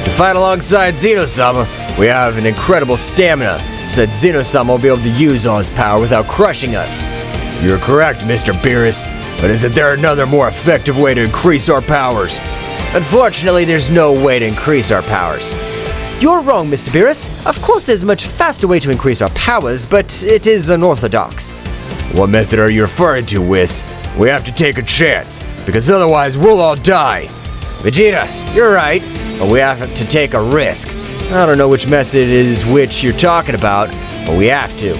Speaker 3: To fight alongside Zeno-sama, we have an incredible stamina, so that Zeno-sama will be able to use all his power without crushing us. You're correct, Mr. Beerus, but isn't there another more effective way to increase our powers? Unfortunately, there's no way to increase our powers. You're wrong, Mr. Beerus. Of course there's a much faster way to increase our powers, but it is unorthodox. What method are you referring to, Whis? We have to take a chance, because otherwise we'll all die. Vegeta, you're right, but we have to take a risk. I don't know which method it is which you're talking about, but we have to.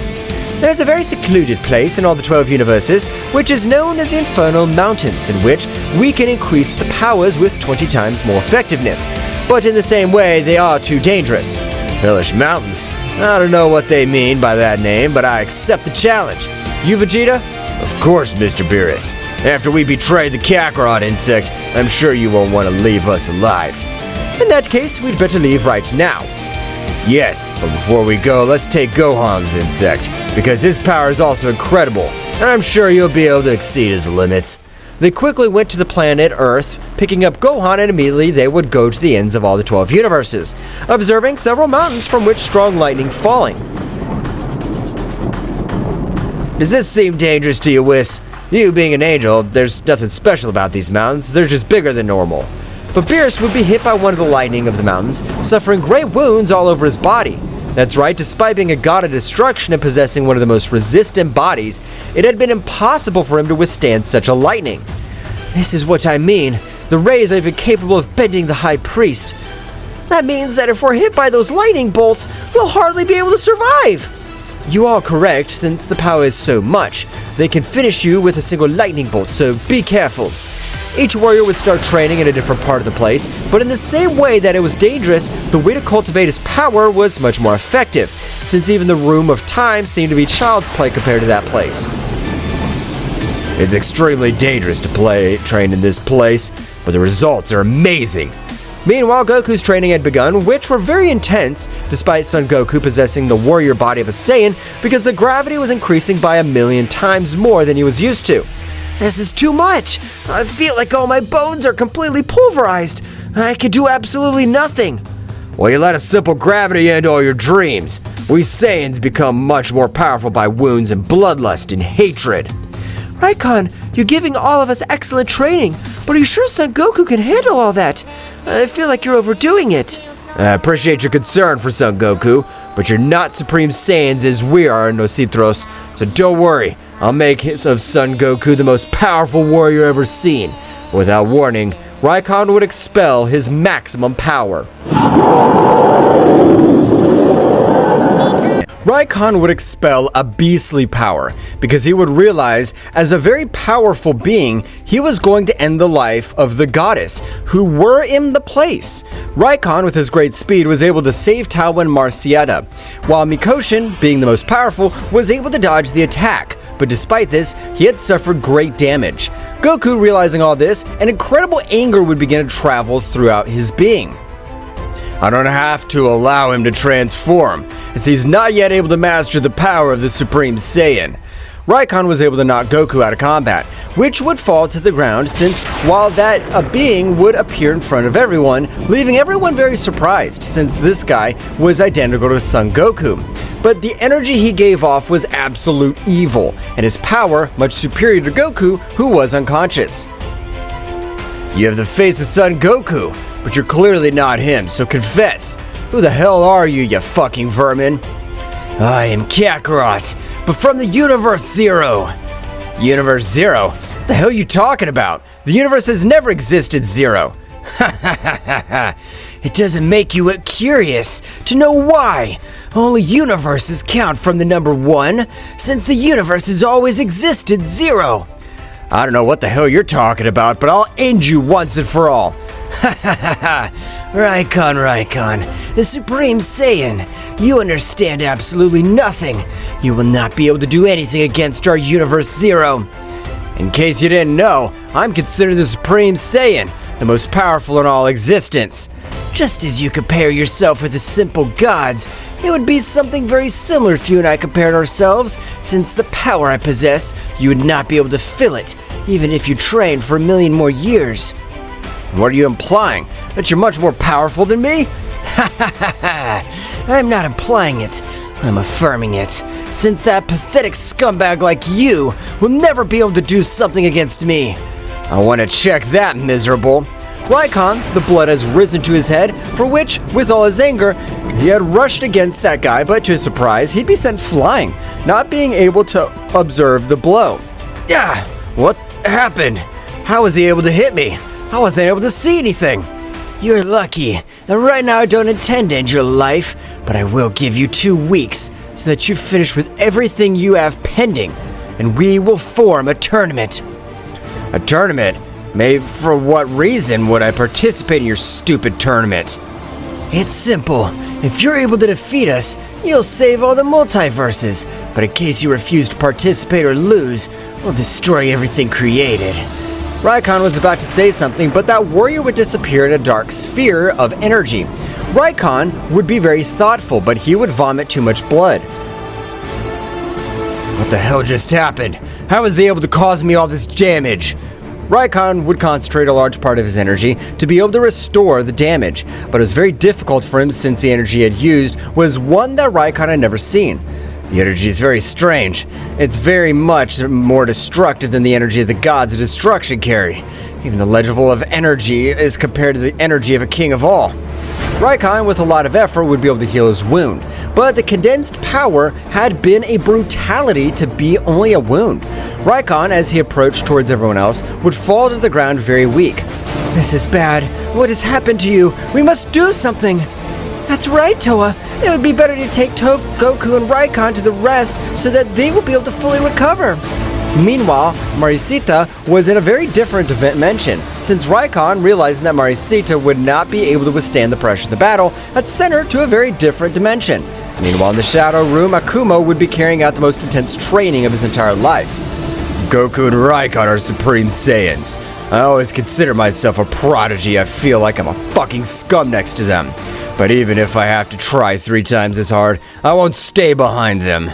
Speaker 3: There's a very secluded place in all the 12 universes, which is known as the Infernal Mountains, in which we can increase the powers with 20 times more effectiveness. But in the same way, they are too dangerous. Hellish Mountains? I don't know what they mean by that name, but I accept the challenge. You, Vegeta? Of course, Mr. Beerus. After we betray the Kakarot insect, I'm sure you won't want to leave us alive. In that case, we'd better leave right now. Yes, but before we go, let's take Gohan's insect, because his power is also incredible, and I'm sure you'll be able to exceed his limits. They quickly went to the planet Earth, picking up Gohan, and immediately they would go to the ends of all the 12 universes, observing several mountains from which strong lightning falling. Does this seem dangerous to you, Whis? You being an angel, there's nothing special about these mountains, they're just bigger than normal. But Beerus would be hit by one of the lightning of the mountains, suffering great wounds all over his body. That's right, despite being a god of destruction and possessing one of the most resistant bodies, it had been impossible for him to withstand such a lightning. This is what I mean. The rays are even capable of bending the High Priest. That means that if we're hit by those lightning bolts, we'll hardly be able to survive. You are correct, since the power is so much. They can finish you with a single lightning bolt, so be careful. Each warrior would start training in a different part of the place, but in the same way that it was dangerous, the way to cultivate his power was much more effective, since even the Room of Time seemed to be child's play compared to that place.
Speaker 2: It's extremely dangerous to train in this place, but the results are amazing.
Speaker 3: Meanwhile, Goku's training had begun, which were very intense, despite Son Goku possessing the warrior body of a Saiyan, because the gravity was increasing by 1,000,000 times more than he was used to. This is too much! I feel like all my bones are completely pulverized. I can do absolutely nothing.
Speaker 2: Well, you let a simple gravity end all your dreams. We Saiyans become much more powerful by wounds and bloodlust and hatred.
Speaker 3: Ryon, you're giving all of us excellent training, but are you sure Son Goku can handle all that? I feel like you're overdoing it.
Speaker 2: I appreciate your concern for Son Goku, but you're not Supreme Saiyans as we are in Nosotros, so don't worry. I'll make of Son Goku the most powerful warrior ever seen. Without warning, Ryon would expel his maximum power. Ryon would expel a beastly power because he would realize, as a very powerful being, he was going to end the life of the goddess, who were in the place. Ryon, with his great speed, was able to save Tao and Marcarita, while Mikoshin, being the most powerful, was able to dodge the attack. But despite this, he had suffered great damage. Goku, realizing all this, an incredible anger would begin to travel throughout his being. I don't have to allow him to transform, as he's not yet able to master the power of the Supreme Saiyan. Ryon was able to knock Goku out of combat, which would fall to the ground since while that a being would appear in front of everyone, leaving everyone very surprised since this guy was identical to Son Goku. But the energy he gave off was absolute evil, and his power much superior to Goku, who was unconscious. You have the face of Son Goku, but you're clearly not him, so confess. Who the hell are you, you fucking vermin? I am Kakarot, but from the Universe Zero. Universe Zero? What the hell are you talking about? The universe has never existed, Zero. Ha ha ha ha ha. It doesn't make you curious to know why. Only universes count from the number 1, since the universe has always existed, Zero. I don't know what the hell you're talking about, but I'll end you once and for all. Ha ha ha ha! Ryon, the Supreme Saiyan, you understand absolutely nothing. You will not be able to do anything against our Universe Zero. In case you didn't know, I'm considered the Supreme Saiyan, the most powerful in all existence. Just as you compare yourself with the simple gods, it would be something very similar if you and I compared ourselves, since the power I possess, you would not be able to fill it, even if you trained for 1,000,000 more years. What are you implying? That you're much more powerful than me? Ha ha ha ha! I'm not implying it. I'm affirming it. Since that pathetic scumbag like you will never be able to do something against me. I want to check that, miserable. Ryon, the blood has risen to his head, for which, with all his anger, he had rushed against that guy, but to his surprise, he'd be sent flying, not being able to observe the blow. Yeah, what happened? How was he able to hit me? I wasn't able to see anything. You're lucky. And right now I don't intend to end your life, but I will give you 2 weeks so that you finish with everything you have pending, and we will form a tournament. A tournament? Maybe for what reason would I participate in your stupid tournament? It's simple. If you're able to defeat us, you'll save all the multiverses. But in case you refuse to participate or lose, we'll destroy everything created. Ryon was about to say something, but that warrior would disappear in a dark sphere of energy. Ryon would be very thoughtful, but he would vomit too much blood. What the hell just happened? How was he able to cause me all this damage? Ryon would concentrate a large part of his energy to be able to restore the damage, but it was very difficult for him since the energy he had used was one that Ryon had never seen. The energy is very strange. It's very much more destructive than the energy of the gods of destruction carry. Even the level of energy is compared to the energy of a king of all. Ryon, with a lot of effort, would be able to heal his wound, but the condensed power had been a brutality to be only a wound. Ryon, as he approached towards everyone else, would fall to the ground very weak. This is bad. What has happened to you? We must do something. That's right, Toa. It would be better to take Goku and Ryon to the rest so that they will be able to fully recover. Meanwhile, Marcarita was in a very different dimension, since Ryon, realizing that Marcarita would not be able to withstand the pressure of the battle, had sent her to a very different dimension. Meanwhile, in the Shadow Room, Akumo would be carrying out the most intense training of his entire life. Goku and Ryon are Supreme Saiyans. I always consider myself a prodigy. I feel like I'm a fucking scum next to them. But even if I have to try 3 times as hard, I won't stay behind them.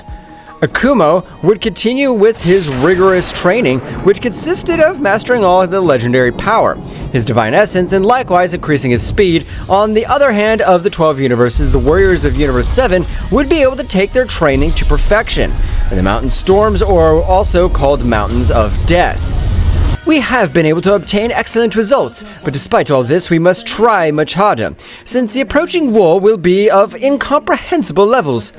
Speaker 3: Akumo would continue with his rigorous training, which consisted of mastering all of the legendary power, his divine essence, and likewise increasing his speed. On the other hand, of the 12 universes, the warriors of Universe 7 would be able to take their training to perfection, in the mountain storms, or also called Mountains of Death. We have been able to obtain excellent results, but despite all this, we must try much harder, since the approaching war will be of incomprehensible levels.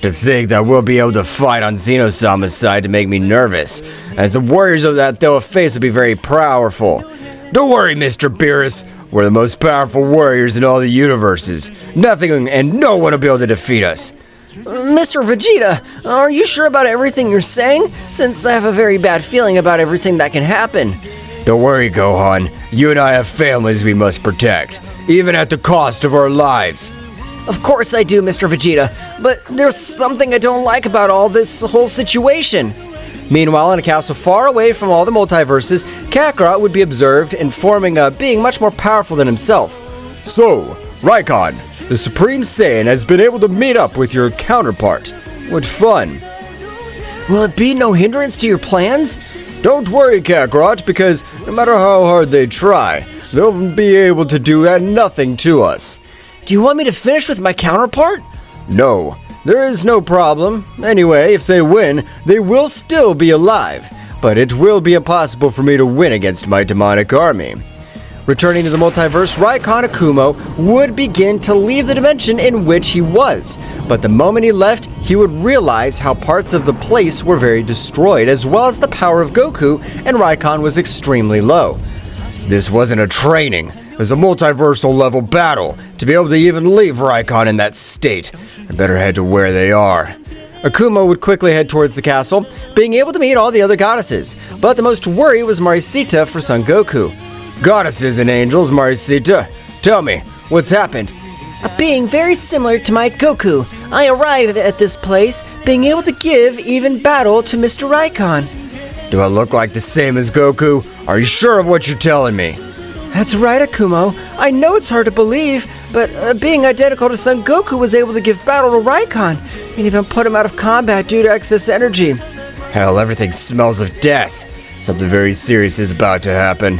Speaker 2: To think that we'll be able to fight on Zeno-sama's side to make me nervous, as the warriors of that they'll face will be very powerful. Don't worry, Mr. Beerus. We're the most powerful warriors in all the universes. Nothing and no one will be able to defeat us.
Speaker 3: Mr. Vegeta, are you sure about everything you're saying? Since I have a very bad feeling about everything that can happen.
Speaker 2: Don't worry, Gohan. You and I have families we must protect, even at the cost of our lives.
Speaker 3: Of course I do, Mr. Vegeta, but there's something I don't like about all this whole situation. Meanwhile, in a castle far away from all the multiverses, Kakarot would be observed informing a being much more powerful than himself.
Speaker 2: So, Ryon, the Supreme Saiyan has been able to meet up with your counterpart. What fun.
Speaker 3: Will it be no hindrance to your plans?
Speaker 2: Don't worry, Kakarot, because no matter how hard they try, they'll be able to do nothing to us.
Speaker 3: Do you want me to finish with my counterpart?
Speaker 2: No, there is no problem. Anyway, if they win, they will still be alive. But it will be impossible for me to win against my demonic army.
Speaker 3: Returning to the multiverse, Ryon Akumo would begin to leave the dimension in which he was. But the moment he left, he would realize how parts of the place were very destroyed, as well as the power of Goku, and Ryon was extremely low.
Speaker 2: This wasn't a training. It was a multiversal level battle. To be able to even leave Ryon in that state, I better head to where they are.
Speaker 3: Akumo would quickly head towards the castle, being able to meet all the other goddesses. But the most worry was Marcarita for Son Goku.
Speaker 2: Goddesses and angels, Marcarita, tell me, what's happened?
Speaker 4: A being very similar to my Goku. I arrived at this place, being able to give even battle to Mr. Ryon.
Speaker 2: Do I look like the same as Goku? Are you sure of what you're telling me?
Speaker 3: That's right, Akumo. I know it's hard to believe, but being identical to Son Goku was able to give battle to Ryon, and even put him out of combat due to excess energy.
Speaker 2: Hell, everything smells of death. Something very serious is about to happen.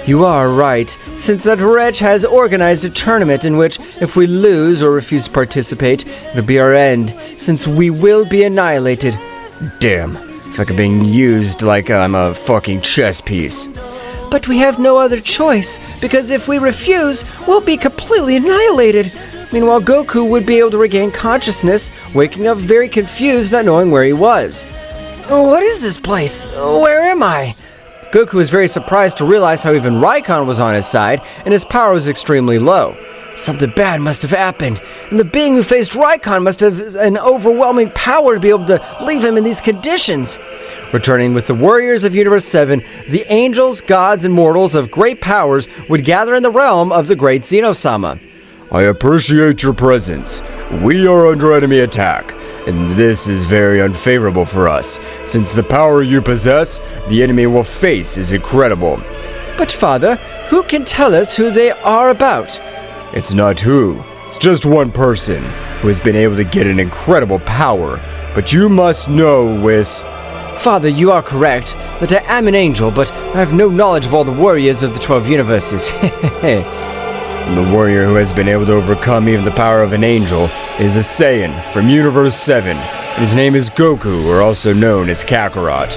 Speaker 3: You are right, since that wretch has organized a tournament in which, if we lose or refuse to participate, it'll be our end, since we will be annihilated.
Speaker 2: Damn, it's like I'm being used like I'm a fucking chess piece.
Speaker 3: But we have no other choice, because if we refuse, we'll be completely annihilated. Meanwhile, Goku would be able to regain consciousness, waking up very confused, not knowing where he was. What is this place? Where am I? Goku was very surprised to realize how even Ryon was on his side, and his power was extremely low. Something bad must have happened, and the being who faced Ryon must have an overwhelming power to be able to leave him in these conditions. Returning with the warriors of Universe 7, the angels, gods, and mortals of great powers would gather in the realm of the great Zeno-sama.
Speaker 2: I appreciate your presence. We are under enemy attack, and this is very unfavorable for us, since the power you possess, the enemy will face is incredible.
Speaker 3: But Father, who can tell us who they are about?
Speaker 2: It's not who, it's just one person who has been able to get an incredible power. But you must know, Whis.
Speaker 3: Father, you are correct, that I am an angel, but I have no knowledge of all the warriors of the 12 universes.
Speaker 2: The warrior who has been able to overcome even the power of an angel is a Saiyan from Universe 7. His name is Goku, or also known as Kakarot.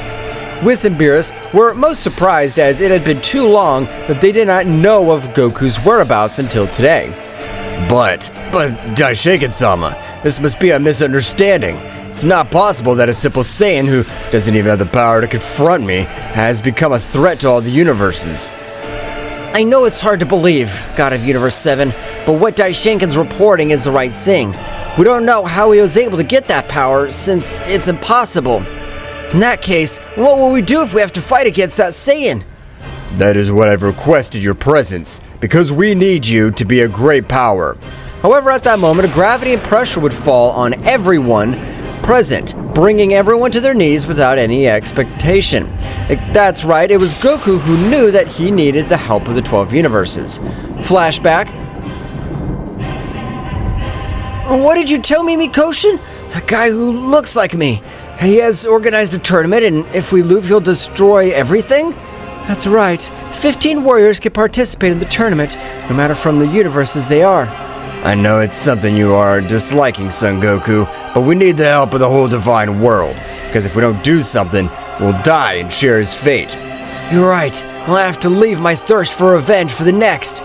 Speaker 3: Whis and Beerus were most surprised, as it had been too long that they did not know of Goku's whereabouts until today.
Speaker 2: But Daishiken-sama, this must be a misunderstanding. It's not possible that a simple Saiyan who doesn't even have the power to confront me has become a threat to all the universes.
Speaker 3: I know it's hard to believe, God of Universe 7, but what Daishinken's reporting is the right thing. We don't know how he was able to get that power, since it's impossible. In that case, what will we do if we have to fight against that Saiyan?
Speaker 2: That is what I've requested your presence, because we need you to be a great power.
Speaker 3: However, at that moment, a gravity and pressure would fall on everyone present, bringing everyone to their knees without any expectation. That's right, it was Goku who knew that he needed the help of the 12 universes. Flashback.
Speaker 4: What did you tell me, Mikoshin? A guy who looks like me. He has organized a tournament, and if we lose, he'll destroy everything?
Speaker 3: That's right. 15 warriors can participate in the tournament, no matter from the universes they are.
Speaker 2: I know it's something you are disliking, Son Goku, but we need the help of the whole divine world, because if we don't do something, we'll die and share his fate.
Speaker 3: You're right. I'll have to leave my thirst for revenge for the next.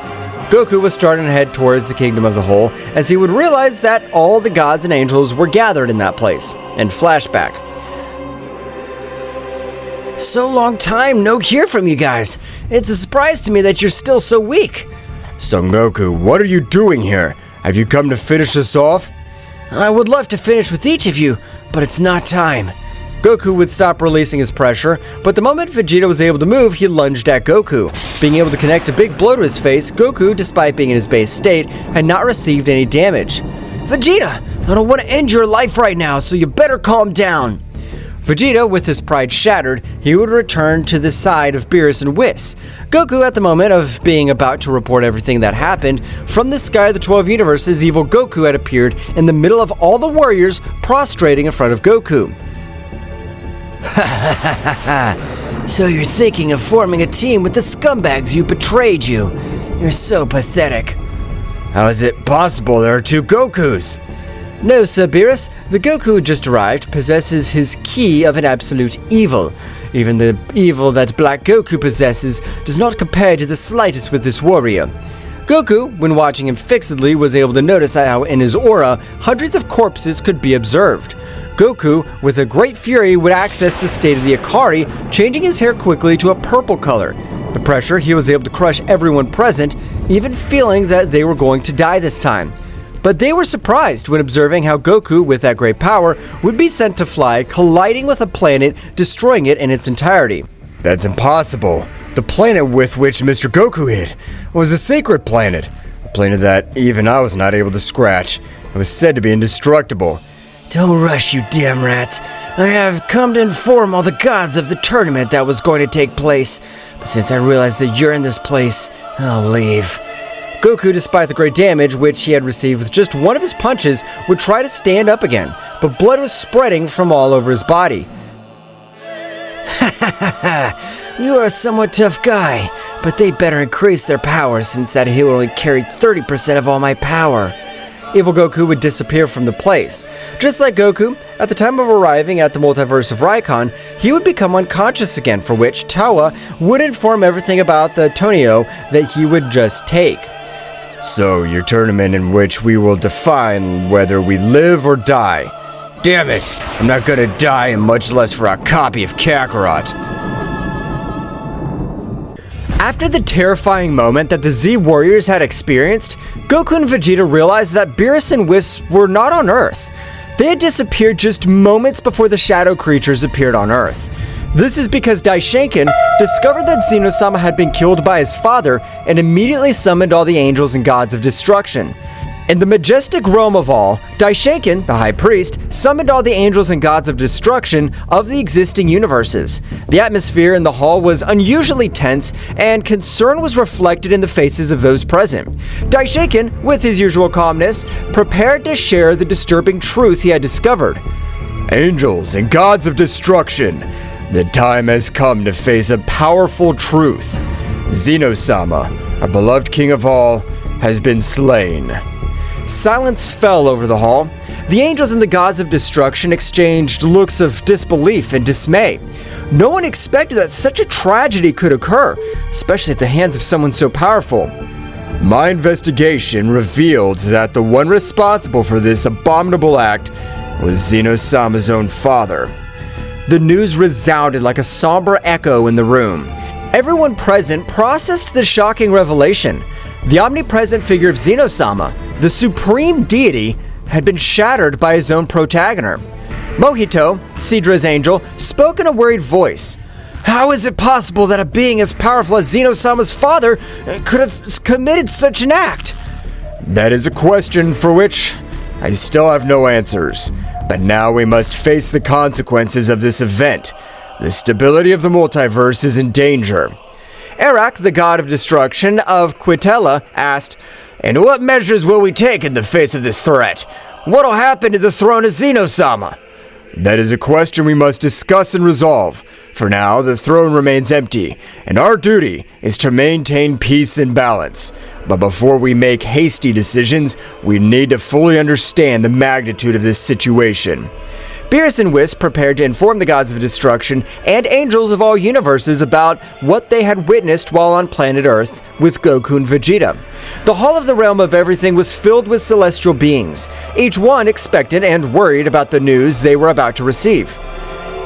Speaker 3: Goku was starting to head towards the Kingdom of the Whole, as he would realize that all the gods and angels were gathered in that place. And flashback.
Speaker 4: So long time, no hear from you guys. It's a surprise to me that you're still so weak.
Speaker 2: Son Goku, what are you doing here? Have you come to finish us off?
Speaker 4: I would love to finish with each of you, but it's not time.
Speaker 3: Goku would stop releasing his pressure, but the moment Vegeta was able to move, he lunged at Goku. Being able to connect a big blow to his face, Goku, despite being in his base state, had not received any damage.
Speaker 4: Vegeta, I don't want to end your life right now, so you better calm down.
Speaker 3: Vegeta, with his pride shattered, he would return to the side of Beerus and Whis. Goku, at the moment of being about to report everything that happened, from the sky of the 12 universes, evil Goku had appeared in the middle of all the warriors prostrating in front of Goku.
Speaker 4: So you're thinking of forming a team with the scumbags who betrayed you. You're so pathetic.
Speaker 2: How is it possible there are two Gokus?
Speaker 3: No, Sir Beerus, the Goku who just arrived possesses his key of an absolute evil. Even the evil that Black Goku possesses does not compare to the slightest with this warrior. Goku, when watching him fixedly, was able to notice how in his aura, hundreds of corpses could be observed. Goku, with a great fury, would access the state of the Akari, changing his hair quickly to a purple color. The pressure, he was able to crush everyone present, even feeling that they were going to die this time. But they were surprised when observing how Goku, with that great power, would be sent to fly, colliding with a planet, destroying it in its entirety.
Speaker 2: That's impossible. The planet with which Mr. Goku hid was a sacred planet. A planet that even I was not able to scratch. It was said to be indestructible.
Speaker 4: Don't rush, you damn rat. I have come to inform all the gods of the tournament that was going to take place. But since I realized that you're in this place, I'll leave.
Speaker 3: Goku, despite the great damage which he had received with just one of his punches, would try to stand up again, but blood was spreading from all over his body.
Speaker 4: You are a somewhat tough guy, but they better increase their power since that he only carried 30% of all my power.
Speaker 3: Evil Goku would disappear from the place. Just like Goku, at the time of arriving at the multiverse of Ryon, he would become unconscious again, for which Tawa would inform everything about the Tonio that he would just take.
Speaker 2: So, your tournament in which we will define whether we live or die. Damn it! I'm not gonna die, and much less for a copy of Kakarot.
Speaker 3: After the terrifying moment that the Z Warriors had experienced, Goku and Vegeta realized that Beerus and Whis were not on Earth. They had disappeared just moments before the shadow creatures appeared on Earth. This is because Daishinkan discovered that Zeno-sama had been killed by his father and immediately summoned all the angels and gods of destruction. In the majestic realm of all, Daishinkan, the High Priest, summoned all the angels and gods of destruction of the existing universes. The atmosphere in the hall was unusually tense, and concern was reflected in the faces of those present. Daishinkan, with his usual calmness, prepared to share the disturbing truth he had discovered.
Speaker 2: Angels and gods of destruction, the time has come to face a powerful truth. Zeno-sama, our beloved king of all, has been slain.
Speaker 3: Silence fell over the hall. The angels and the gods of destruction exchanged looks of disbelief and dismay. No one expected that such a tragedy could occur, especially at the hands of someone so powerful.
Speaker 2: My investigation revealed that the one responsible for this abominable act was Zeno-sama's own father.
Speaker 3: The news resounded like a somber echo in the room. Everyone present processed the shocking revelation. The omnipresent figure of Zeno-sama, the supreme deity, had been shattered by his own protagonist. Mohito, Sidra's angel, spoke in a worried voice. How is it possible that a being as powerful as Zeno-sama's father could have committed such an act?
Speaker 2: That is a question for which I still have no answers. But now we must face the consequences of this event. The stability of the multiverse is in danger.
Speaker 3: Arak, the god of destruction of Quitella, asked, "And what measures will we take in the face of this threat? What'll happen to the throne of Zeno-sama?"
Speaker 2: That is a question we must discuss and resolve. For now, the throne remains empty, and our duty is to maintain peace and balance. But before we make hasty decisions, we need to fully understand the magnitude of this situation.
Speaker 3: Beerus and Wisp prepared to inform the gods of destruction and angels of all universes about what they had witnessed while on planet Earth with Goku and Vegeta. The Hall of the Realm of Everything was filled with celestial beings, each one expectant and worried about the news they were about to receive.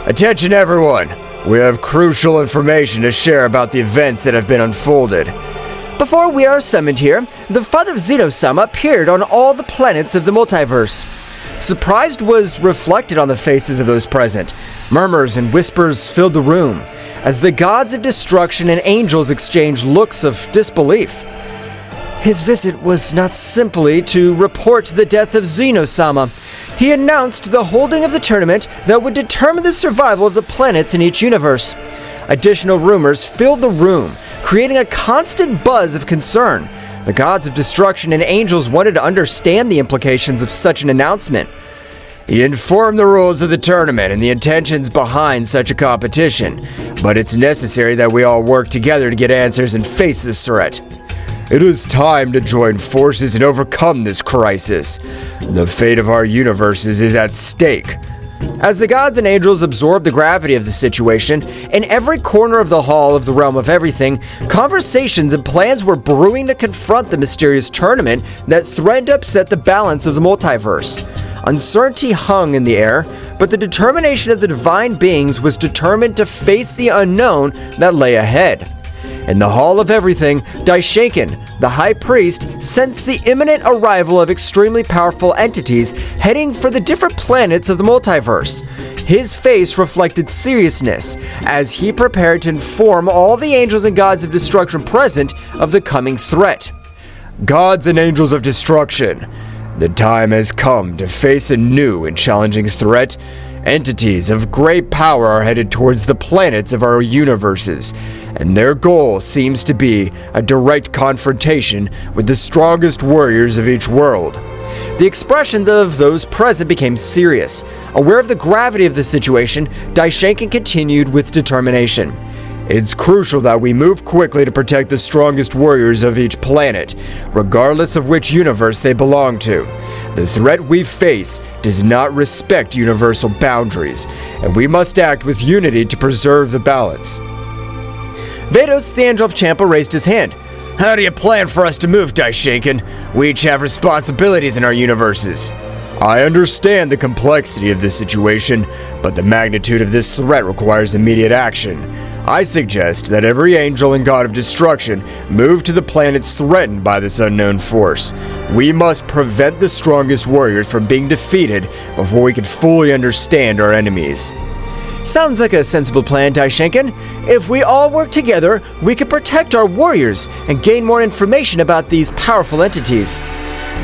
Speaker 2: Attention everyone! We have crucial information to share about the events that have been unfolded.
Speaker 3: Before we are summoned here, the father of Zeno-sama appeared on all the planets of the multiverse. Surprise was reflected on the faces of those present. Murmurs and whispers filled the room as the gods of destruction and angels exchanged looks of disbelief. His visit was not simply to report the death of Zeno-sama. He announced the holding of the tournament that would determine the survival of the planets in each universe. Additional rumors filled the room, creating a constant buzz of concern. The gods of destruction and angels wanted to understand the implications of such an announcement.
Speaker 2: He informed the rules of the tournament and the intentions behind such a competition, but it's necessary that we all work together to get answers and face this threat. It is time to join forces and overcome this crisis. The fate of our universes is at stake.
Speaker 3: As the gods and angels absorbed the gravity of the situation, in every corner of the Hall of the Realm of Everything, conversations and plans were brewing to confront the mysterious tournament that threatened to upset the balance of the multiverse. Uncertainty hung in the air, but the determination of the divine beings was determined to face the unknown that lay ahead. In the Hall of Everything, Daishinkan, the High Priest, sensed the imminent arrival of extremely powerful entities heading for the different planets of the multiverse. His face reflected seriousness as he prepared to inform all the angels and gods of destruction present of the coming threat.
Speaker 2: Gods and angels of destruction, the time has come to face a new and challenging threat. Entities of great power are headed towards the planets of our universes, and their goal seems to be a direct confrontation with the strongest warriors of each world.
Speaker 3: The expressions of those present became serious. Aware of the gravity of the situation, Daishinkan continued with determination.
Speaker 2: It's crucial that we move quickly to protect the strongest warriors of each planet, regardless of which universe they belong to. The threat we face does not respect universal boundaries, and we must act with unity to preserve the balance.
Speaker 3: Vados, the Angel of Champa, raised his hand.
Speaker 2: How do you plan for us to move, Daishinkan? We each have responsibilities in our universes. I understand the complexity of this situation, but the magnitude of this threat requires immediate action. I suggest that every angel and god of destruction move to the planets threatened by this unknown force. We must prevent the strongest warriors from being defeated before we can fully understand our enemies.
Speaker 3: Sounds like a sensible plan, Daishinkan. If we all work together, we can protect our warriors and gain more information about these powerful entities.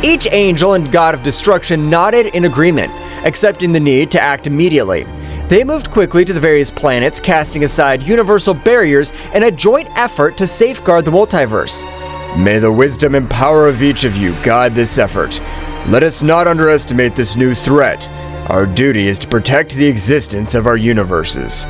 Speaker 3: Each angel and god of destruction nodded in agreement, accepting the need to act immediately. They moved quickly to the various planets, casting aside universal barriers in a joint effort to safeguard the multiverse.
Speaker 2: May the wisdom and power of each of you guide this effort. Let us not underestimate this new threat. Our duty is to protect the existence of our universes.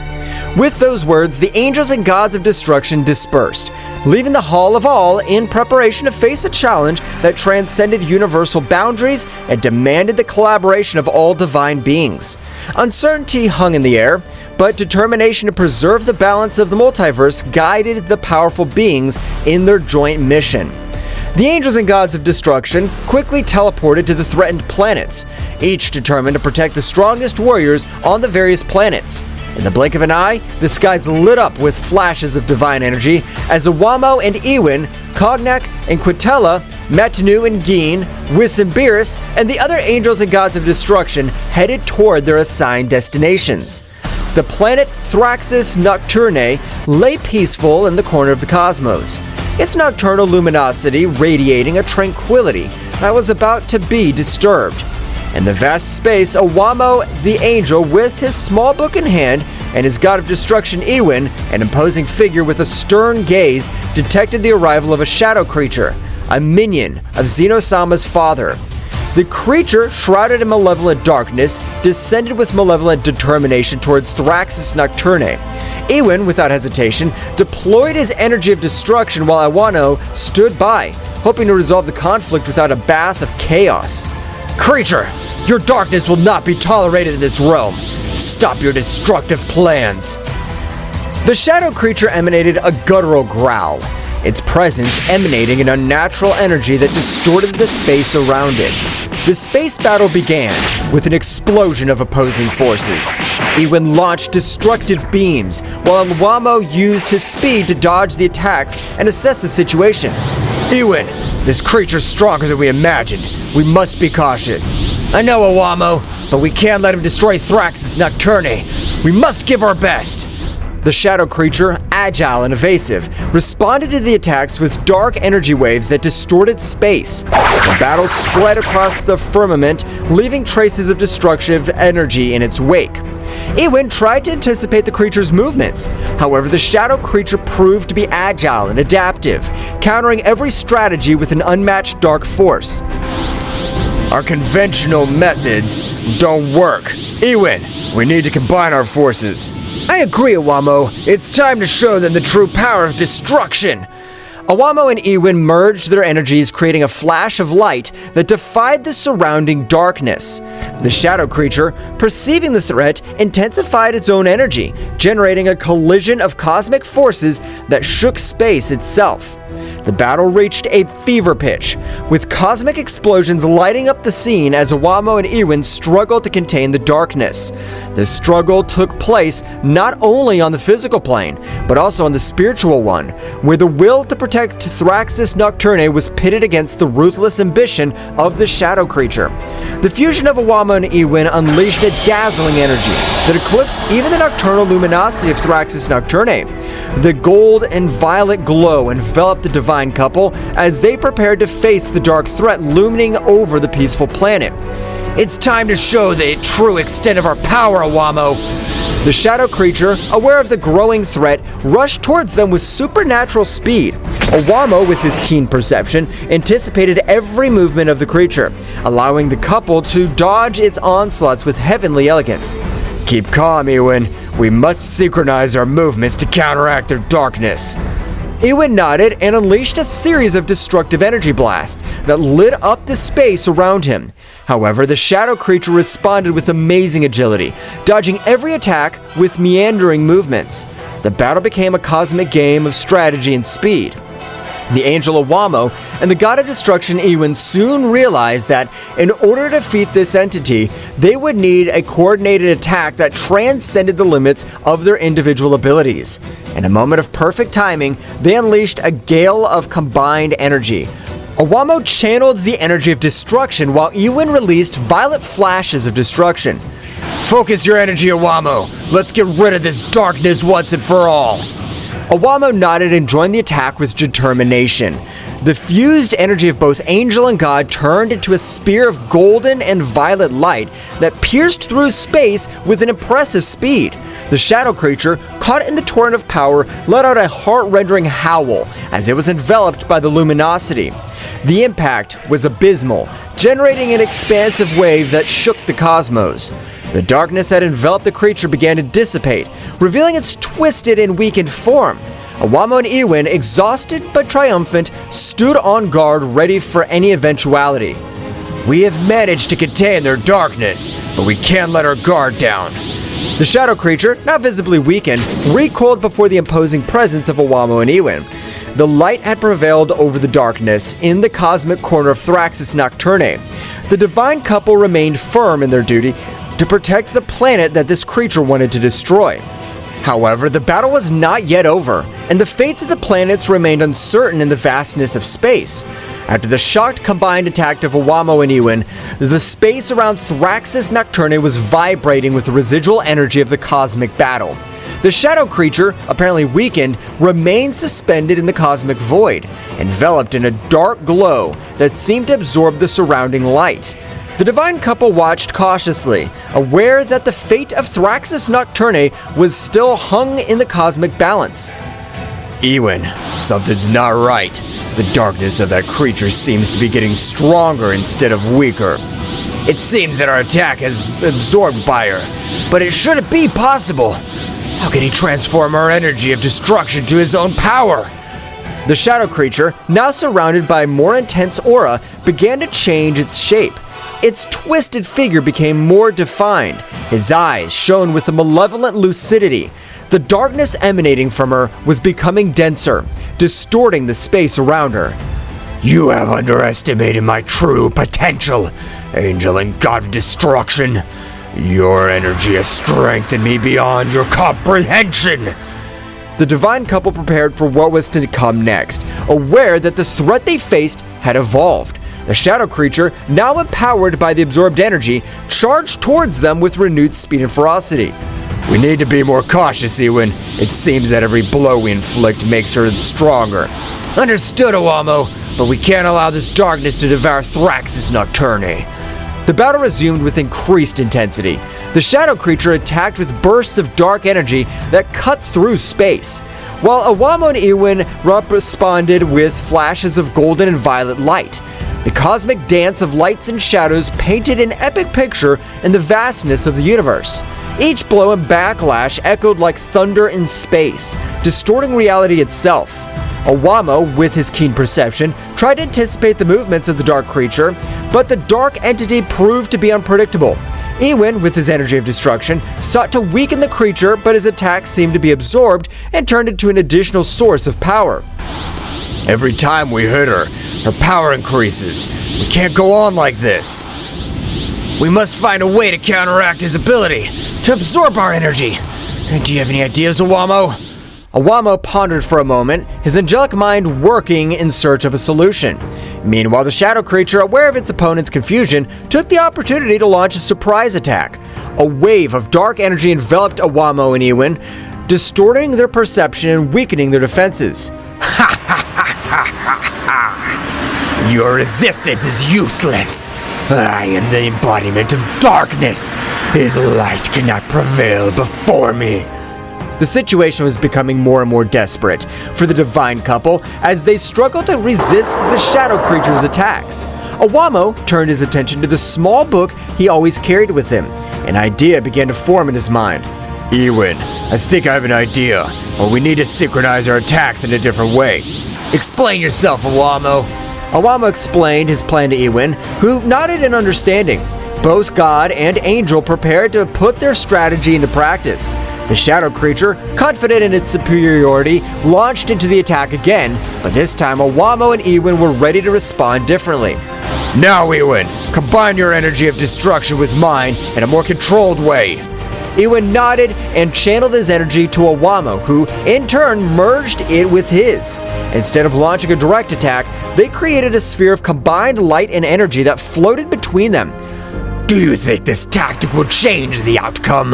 Speaker 3: With those words, the angels and gods of destruction dispersed, leaving the Hall of All in preparation to face a challenge that transcended universal boundaries and demanded the collaboration of all divine beings. Uncertainty hung in the air, but determination to preserve the balance of the multiverse guided the powerful beings in their joint mission. The angels and gods of destruction quickly teleported to the threatened planets, each determined to protect the strongest warriors on the various planets. In the blink of an eye, the skies lit up with flashes of divine energy as Akumo and Ewin, Cognac and Quitella, Matanu and Geen, Whis and Beerus, and the other angels and gods of destruction headed toward their assigned destinations. The planet Thraxis Nocturne lay peaceful in the corner of the cosmos, its nocturnal luminosity radiating a tranquility that was about to be disturbed. In the vast space, Awamo, the angel, with his small book in hand, and his god of destruction, Ewin, an imposing figure with a stern gaze, detected the arrival of a shadow creature, a minion of Zeno-sama's father. The creature, shrouded in malevolent darkness, descended with malevolent determination towards Thraxis Nocturne. Ewin, without hesitation, deployed his energy of destruction while Awano stood by, hoping to resolve the conflict without a bath of chaos. Creature, your darkness will not be tolerated in this realm. Stop your destructive plans. The shadow creature emanated a guttural growl, its presence emanating an unnatural energy that distorted the space around it. The space battle began with an explosion of opposing forces. Ewin launched destructive beams, while Awamo used his speed to dodge the attacks and assess the situation. Ewin, this creature's stronger than we imagined. We must be cautious. I know, Awamo, but we can't let him destroy Thraxis Nocturne. We must give our best. The shadow creature, agile and evasive, responded to the attacks with dark energy waves that distorted space. The battle spread across the firmament, leaving traces of destructive energy in its wake. Ewin tried to anticipate the creature's movements. However, the shadow creature proved to be agile and adaptive, countering every strategy with an unmatched dark force. Our conventional methods don't work. Ewin, we need to combine our forces. I agree, Awamo. It's time to show them the true power of destruction. Awamo and Ewin merged their energies, creating a flash of light that defied the surrounding darkness. The shadow creature, perceiving the threat, intensified its own energy, generating a collision of cosmic forces that shook space itself. The battle reached a fever pitch, with cosmic explosions lighting up the scene as Awamo and Ewin struggled to contain the darkness. The struggle took place not only on the physical plane, but also on the spiritual one, where the will to protect Thraxis Nocturne was pitted against the ruthless ambition of the shadow creature. The fusion of Awamo and Ewin unleashed a dazzling energy that eclipsed even the nocturnal luminosity of Thraxis Nocturne. The gold and violet glow enveloped the divine couple as they prepared to face the dark threat looming over the peaceful planet. It's time to show the true extent of our power, Awamo. The shadow creature, aware of the growing threat, rushed towards them with supernatural speed. Awamo, with his keen perception, anticipated every movement of the creature, allowing the couple to dodge its onslaughts with heavenly elegance. Keep calm, Ewin. We must synchronize our movements to counteract their darkness. Ewin nodded and unleashed a series of destructive energy blasts that lit up the space around him. However, the shadow creature responded with amazing agility, dodging every attack with meandering movements. The battle became a cosmic game of strategy and speed. The angel Awamo and the god of destruction Ewin soon realized that in order to defeat this entity, they would need a coordinated attack that transcended the limits of their individual abilities. In a moment of perfect timing, they unleashed a gale of combined energy. Awamo channeled the energy of destruction while Ewin released violet flashes of destruction. Focus your energy, Awamo. Let's get rid of this darkness once and for all. Awamo nodded and joined the attack with determination. The fused energy of both angel and god turned into a spear of golden and violet light that pierced through space with an impressive speed. The shadow creature, caught in the torrent of power, let out a heart-rending howl as it was enveloped by the luminosity. The impact was abysmal, generating an expansive wave that shook the cosmos. The darkness that enveloped the creature began to dissipate, revealing its twisted and weakened form. Awamo and Ewin, exhausted but triumphant, stood on guard ready for any eventuality. We have managed to contain their darkness, but we can't let our guard down. The shadow creature, now visibly weakened, recoiled before the imposing presence of Awamo and Ewin. The light had prevailed over the darkness in the cosmic corner of Thraxis Nocturne. The divine couple remained firm in their duty to protect the planet that this creature wanted to destroy. However, the battle was not yet over, and the fates of the planets remained uncertain in the vastness of space. After the shocked combined attack of Awamo and Ewin, the space around Thraxis Nocturne was vibrating with the residual energy of the cosmic battle. The shadow creature, apparently weakened, remained suspended in the cosmic void, enveloped in a dark glow that seemed to absorb the surrounding light. The The divine couple watched cautiously, aware that the fate of Thraxis Nocturne was still hung in the cosmic balance.
Speaker 2: Ewan, something's not right. The darkness of that creature seems to be getting stronger instead of weaker.
Speaker 4: It seems that our attack has absorbed by her, but it shouldn't be possible. How can he transform our energy of destruction to his own power?
Speaker 3: The shadow creature, now surrounded by a more intense aura, began to change its shape. Its twisted figure became more defined. His eyes shone with a malevolent lucidity. The darkness emanating from her was becoming denser, distorting the space around her.
Speaker 4: You have underestimated my true potential, angel and god of destruction. Your energy has strengthened me beyond your comprehension.
Speaker 3: The divine couple prepared for what was to come next, aware that the threat they faced had evolved. The shadow creature, now empowered by the absorbed energy, charged towards them with renewed speed and ferocity.
Speaker 2: We need to be more cautious, Ewan. It seems that every blow we inflict makes her stronger.
Speaker 4: Understood, Akumo, but we can't allow this darkness to devour Thraxis Nocturne.
Speaker 3: The battle resumed with increased intensity. The shadow creature attacked with bursts of dark energy that cut through space, while Akumo and Ewan responded with flashes of golden and violet light. The cosmic dance of lights and shadows painted an epic picture in the vastness of the universe. Each blow and backlash echoed like thunder in space, distorting reality itself. Akumo, with his keen perception, tried to anticipate the movements of the dark creature, but the dark entity proved to be unpredictable. Ewan, with his energy of destruction, sought to weaken the creature, but his attacks seemed to be absorbed and turned into an additional source of power.
Speaker 2: Every time we hit her, her power increases. We can't go on like this.
Speaker 4: We must find a way to counteract his ability to absorb our energy. Do you have any ideas, Akumo?
Speaker 3: Akumo pondered for a moment, his angelic mind working in search of a solution. Meanwhile, the shadow creature, aware of its opponent's confusion, took the opportunity to launch a surprise attack. A wave of dark energy enveloped Akumo and Ewan, distorting their perception and weakening their defenses.
Speaker 4: Your resistance is useless. I am the embodiment of darkness. His light cannot prevail before me.
Speaker 3: The situation was becoming more and more desperate for the divine couple as they struggled to resist the shadow creature's attacks. Akumo turned his attention to the small book he always carried with him. An idea began to form in his mind.
Speaker 2: Ewan, I think I have an idea, but we need to synchronize our attacks in a different way.
Speaker 4: Explain yourself, Akumo.
Speaker 3: Akumo explained his plan to Ewan, who nodded in understanding. Both God and Angel prepared to put their strategy into practice. The shadow creature, confident in its superiority, launched into the attack again, but this time Akumo and Ewan were ready to respond differently.
Speaker 2: Now, Ewan, combine your energy of destruction with mine in a more controlled way.
Speaker 3: Ewan nodded and channeled his energy to Akumo, who, in turn, merged it with his. Instead of launching a direct attack, they created a sphere of combined light and energy that floated between them.
Speaker 4: Do you think this tactic will change the outcome?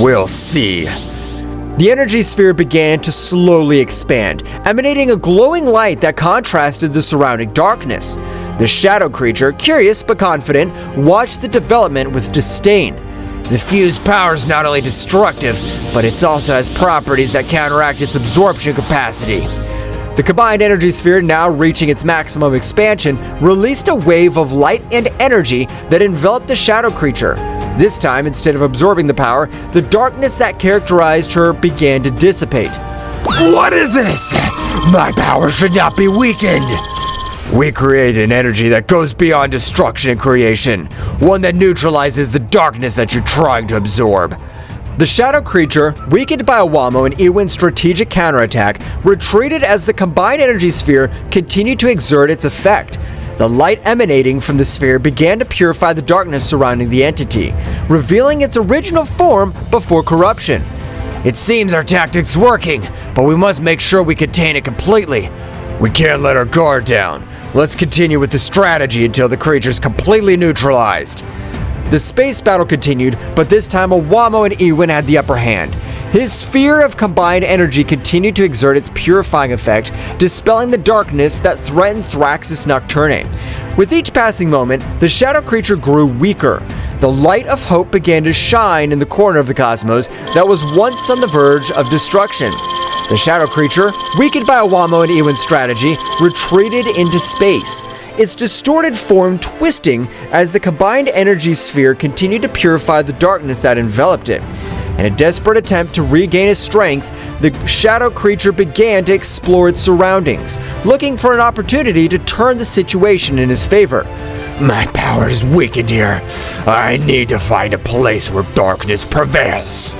Speaker 2: We'll see.
Speaker 3: The energy sphere began to slowly expand, emanating a glowing light that contrasted the surrounding darkness. The shadow creature, curious but confident, watched the development with disdain.
Speaker 4: The fused power is not only destructive, but it also has properties that counteract its absorption capacity.
Speaker 3: The combined energy sphere, now reaching its maximum expansion, released a wave of light and energy that enveloped the shadow creature. This time, instead of absorbing the power, the darkness that characterized her began to dissipate.
Speaker 4: What is this? My power should not be weakened.
Speaker 2: We create an energy that goes beyond destruction and creation, one that neutralizes the darkness that you're trying to absorb.
Speaker 3: The shadow creature, weakened by Akumo and Ewan's strategic counterattack, retreated as the combined energy sphere continued to exert its effect. The light emanating from the sphere began to purify the darkness surrounding the entity, revealing its original form before corruption.
Speaker 4: It seems our tactic's working, but we must make sure we contain it completely.
Speaker 2: We can't let our guard down. Let's continue with the strategy until the creature's completely neutralized.
Speaker 3: The space battle continued, but this time Akumo and Ewan had the upper hand. His sphere of combined energy continued to exert its purifying effect, dispelling the darkness that threatened Thraxis Nocturne. With each passing moment, the shadow creature grew weaker. The light of hope began to shine in the corner of the cosmos that was once on the verge of destruction. The shadow creature, weakened by Awamo and Iwan's strategy, retreated into space, its distorted form twisting as the combined energy sphere continued to purify the darkness that enveloped it. In a desperate attempt to regain his strength, the shadow creature began to explore its surroundings, looking for an opportunity to turn the situation in his favor.
Speaker 4: My power is weakened here. I need to find a place where darkness prevails.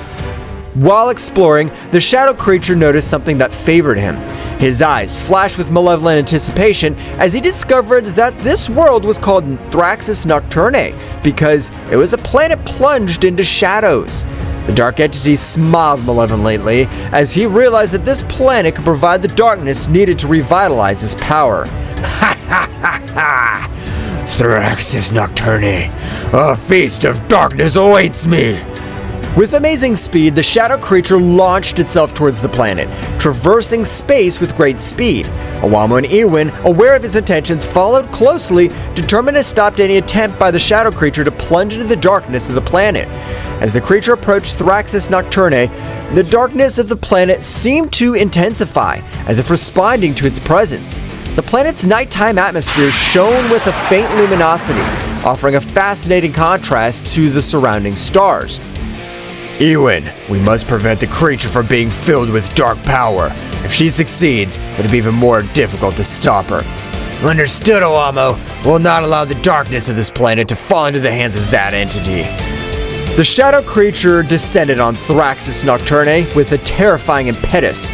Speaker 3: While exploring, the shadow creature noticed something that favored him. His eyes flashed with malevolent anticipation as he discovered that this world was called Thraxis Nocturne because it was a planet plunged into shadows. The dark entity smiled malevolently as he realized that this planet could provide the darkness needed to revitalize his power.
Speaker 4: Ha ha ha ha! Thraxis Nocturne, a feast of darkness awaits me!
Speaker 3: With amazing speed, the shadow creature launched itself towards the planet, traversing space with great speed. Awamo and Iwan, aware of his intentions, followed closely, determined to stop any attempt by the shadow creature to plunge into the darkness of the planet. As the creature approached Thraxis Nocturne, the darkness of the planet seemed to intensify, as if responding to its presence. The planet's nighttime atmosphere shone with a faint luminosity, offering a fascinating contrast to the surrounding stars.
Speaker 4: Iwan, we must prevent the creature from being filled with dark power. If she succeeds, it'll be even more difficult to stop her. Understood, Awamo. We'll not allow the darkness of this planet to fall into the hands of that entity.
Speaker 3: The shadow creature descended on Thraxis Nocturne with a terrifying impetus.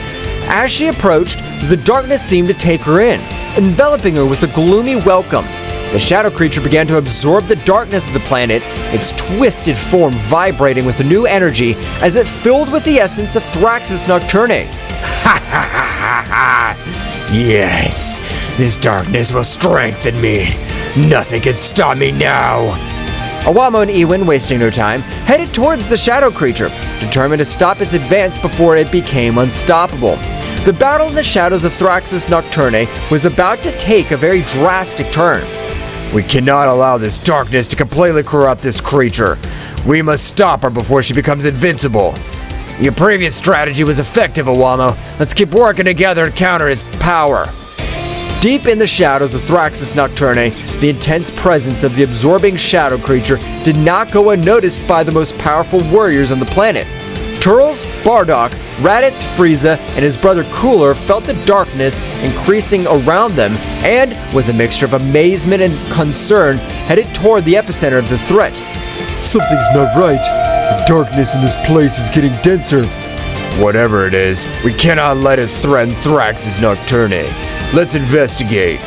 Speaker 3: As she approached, the darkness seemed to take her in, enveloping her with a gloomy welcome. The shadow creature began to absorb the darkness of the planet, its twisted form vibrating with a new energy as it filled with the essence of Thraxis Nocturne.
Speaker 4: Ha ha ha ha! Yes, this darkness will strengthen me. Nothing can stop me now.
Speaker 3: Awamo and Iwan, wasting no time, headed towards the shadow creature, determined to stop its advance before it became unstoppable. The battle in the shadows of Thraxis Nocturne was about to take a very drastic turn.
Speaker 4: We cannot allow this darkness to completely corrupt this creature. We must stop her before she becomes invincible. Your previous strategy was effective, Awamo. Let's keep working together to counter his power.
Speaker 3: Deep in the shadows of Thraxis Nocturne, the intense presence of the absorbing shadow creature did not go unnoticed by the most powerful warriors on the planet. Turles, Bardock, Raditz, Frieza, and his brother Cooler felt the darkness increasing around them and, with a mixture of amazement and concern, headed toward the epicenter of the threat.
Speaker 2: Something's not right. The darkness in this place is getting denser.
Speaker 4: Whatever it is, we cannot let it threaten Thraxis Nocturne. Let's investigate.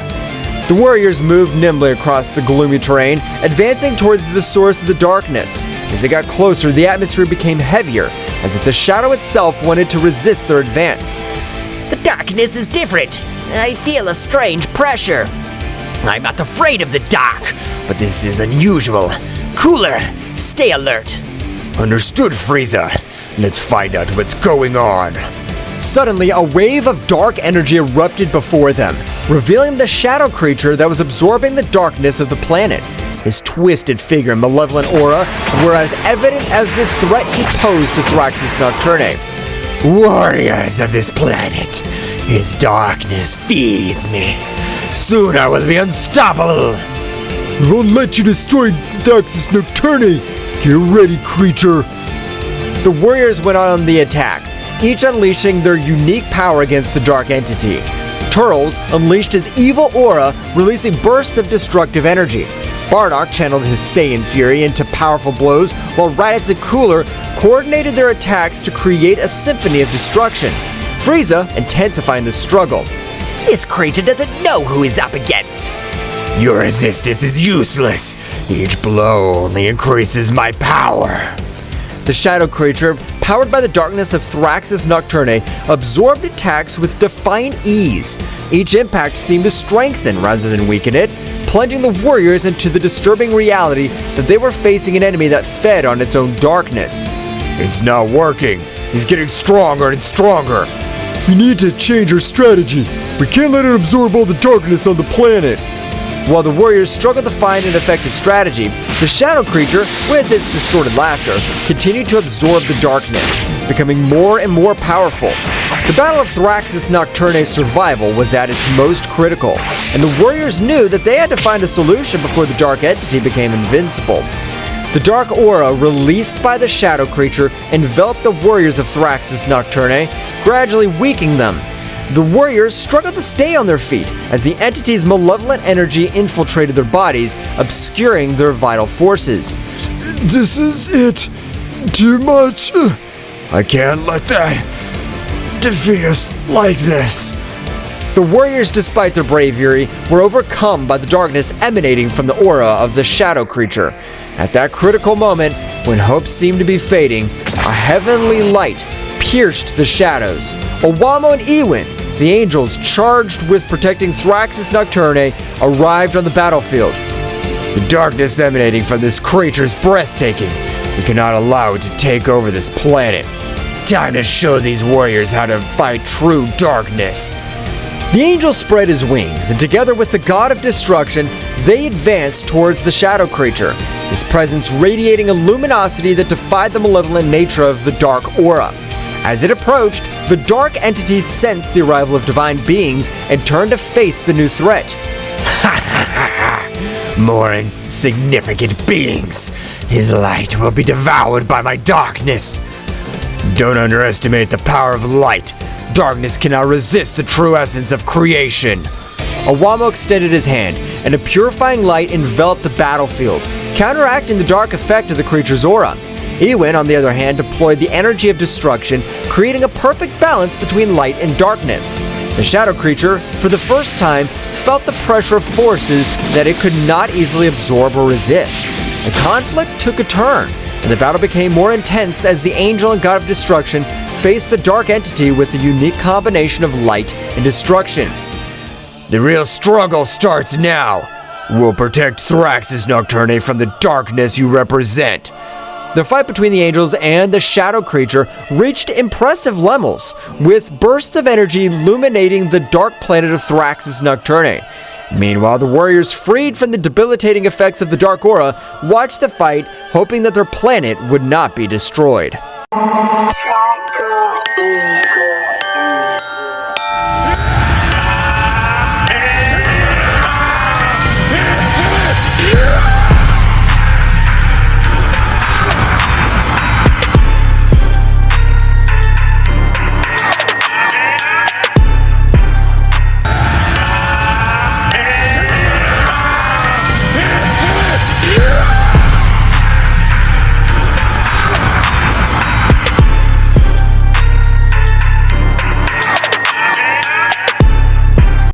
Speaker 3: The warriors moved nimbly across the gloomy terrain, advancing towards the source of the darkness. As they got closer, the atmosphere became heavier, as if the shadow itself wanted to resist their advance.
Speaker 5: The darkness is different. I feel a strange pressure. I'm not afraid of the dark, but this is unusual. Cooler, stay alert.
Speaker 4: Understood, Frieza. Let's find out what's going on.
Speaker 3: Suddenly, a wave of dark energy erupted before them, revealing the shadow creature that was absorbing the darkness of the planet. His twisted figure and malevolent aura were as evident as the threat he posed to Thraxis Nocturne.
Speaker 4: Warriors of this planet, his darkness feeds me. Soon I will be unstoppable.
Speaker 2: We won't let you destroy Thraxis Nocturne. Get ready, creature.
Speaker 3: The warriors went on the attack, each unleashing their unique power against the dark entity. Turles unleashed his evil aura, releasing bursts of destructive energy. Bardock channeled his Saiyan fury into powerful blows, while Raditz and Cooler coordinated their attacks to create a symphony of destruction. Frieza intensifying the struggle.
Speaker 5: This creature doesn't know who he's up against.
Speaker 4: Your resistance is useless. Each blow only increases my power.
Speaker 3: The shadow creature, powered by the darkness of Thraxis Nocturne, absorbed attacks with defiant ease. Each impact seemed to strengthen rather than weaken it, plunging the warriors into the disturbing reality that they were facing an enemy that fed on its own darkness.
Speaker 4: It's not working. He's getting stronger and stronger.
Speaker 2: We need to change our strategy. We can't let it absorb all the darkness on the planet.
Speaker 3: While the warriors struggled to find an effective strategy, the shadow creature, with its distorted laughter, continued to absorb the darkness, becoming more and more powerful. The Battle of Thraxis Nocturne's survival was at its most critical, and the warriors knew that they had to find a solution before the dark entity became invincible. The dark aura released by the shadow creature enveloped the warriors of Thraxis Nocturne, gradually weakening them. The warriors struggled to stay on their feet as the entity's malevolent energy infiltrated their bodies, obscuring their vital forces.
Speaker 2: This is it. Too much. I can't let that defeat us like this.
Speaker 3: The warriors, despite their bravery, were overcome by the darkness emanating from the aura of the shadow creature. At that critical moment, when hope seemed to be fading, a heavenly light pierced the shadows. Owamo and Ewin, the angels charged with protecting Thraxis Nocturne, arrived on the battlefield.
Speaker 4: The darkness emanating from this creature is breathtaking. We cannot allow it to take over this planet. Time to show these warriors how to fight true darkness.
Speaker 3: The angel spread his wings, and together with the god of destruction, they advanced towards the shadow creature, his presence radiating a luminosity that defied the malevolent nature of the dark aura. As it approached, the dark entities sensed the arrival of divine beings and turned to face the new threat.
Speaker 4: More insignificant beings. His light will be devoured by my darkness. Don't underestimate the power of light. Darkness cannot resist the true essence of creation.
Speaker 3: Owamo extended his hand, and a purifying light enveloped the battlefield, counteracting the dark effect of the creature's aura. Ewin, on the other hand, deployed the energy of destruction, creating a perfect balance between light and darkness. The shadow creature, for the first time, felt the pressure of forces that it could not easily absorb or resist. The conflict took a turn, and the battle became more intense as the angel and god of destruction faced the dark entity with the unique combination of light and destruction.
Speaker 4: The real struggle starts now. We'll protect Thraxis Nocturne from the darkness you represent.
Speaker 3: The fight between the angels and the shadow creature reached impressive levels, with bursts of energy illuminating the dark planet of Thraxis Nocturne. Meanwhile, the warriors, freed from the debilitating effects of the dark aura, watched the fight, hoping that their planet would not be destroyed.